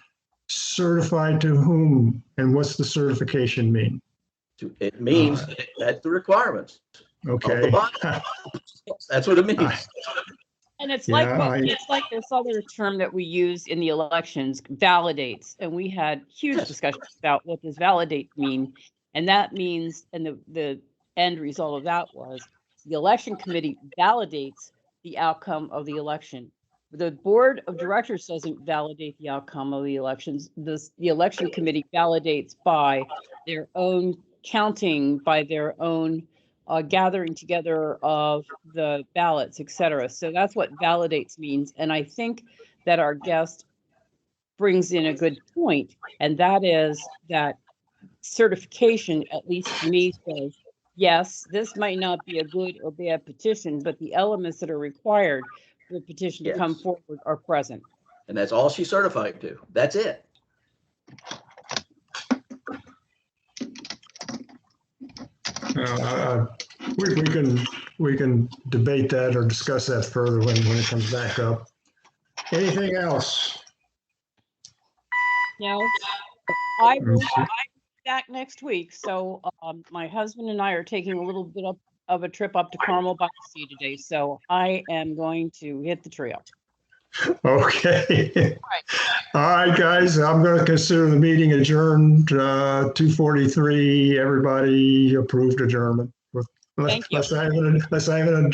certified to whom, and what's the certification mean? It means that's the requirements of the Okay. bylaws. That's what it means. And it's Yeah, like it's like this other term that we use in the elections, validates, and we had huge Yes. discussions about what does validate mean, and that means, and the end result of that was the election committee validates the outcome of the election. The board of directors doesn't validate the outcome of the elections. The election committee validates by their own counting, by their own gathering together of the ballots, et cetera. So that's what validates means. And I think that our guest brings in a good point, and that is that certification, at least to me, says, yes, this might not be a good or bad petition, but the elements that are required for a petition to come Yes. forward are present. And that's all she's certified to. That's it. We can debate that or discuss that further when it comes back up. Anything else? Now, I will be back next week. So my husband and I are taking a little bit of a trip up to Carmel by the Sea today. So I am going to hit the trail. Okay. All right, guys, I'm going to consider the meeting adjourned, 2:43. Everybody approved adjournment. Thank you. Let's have an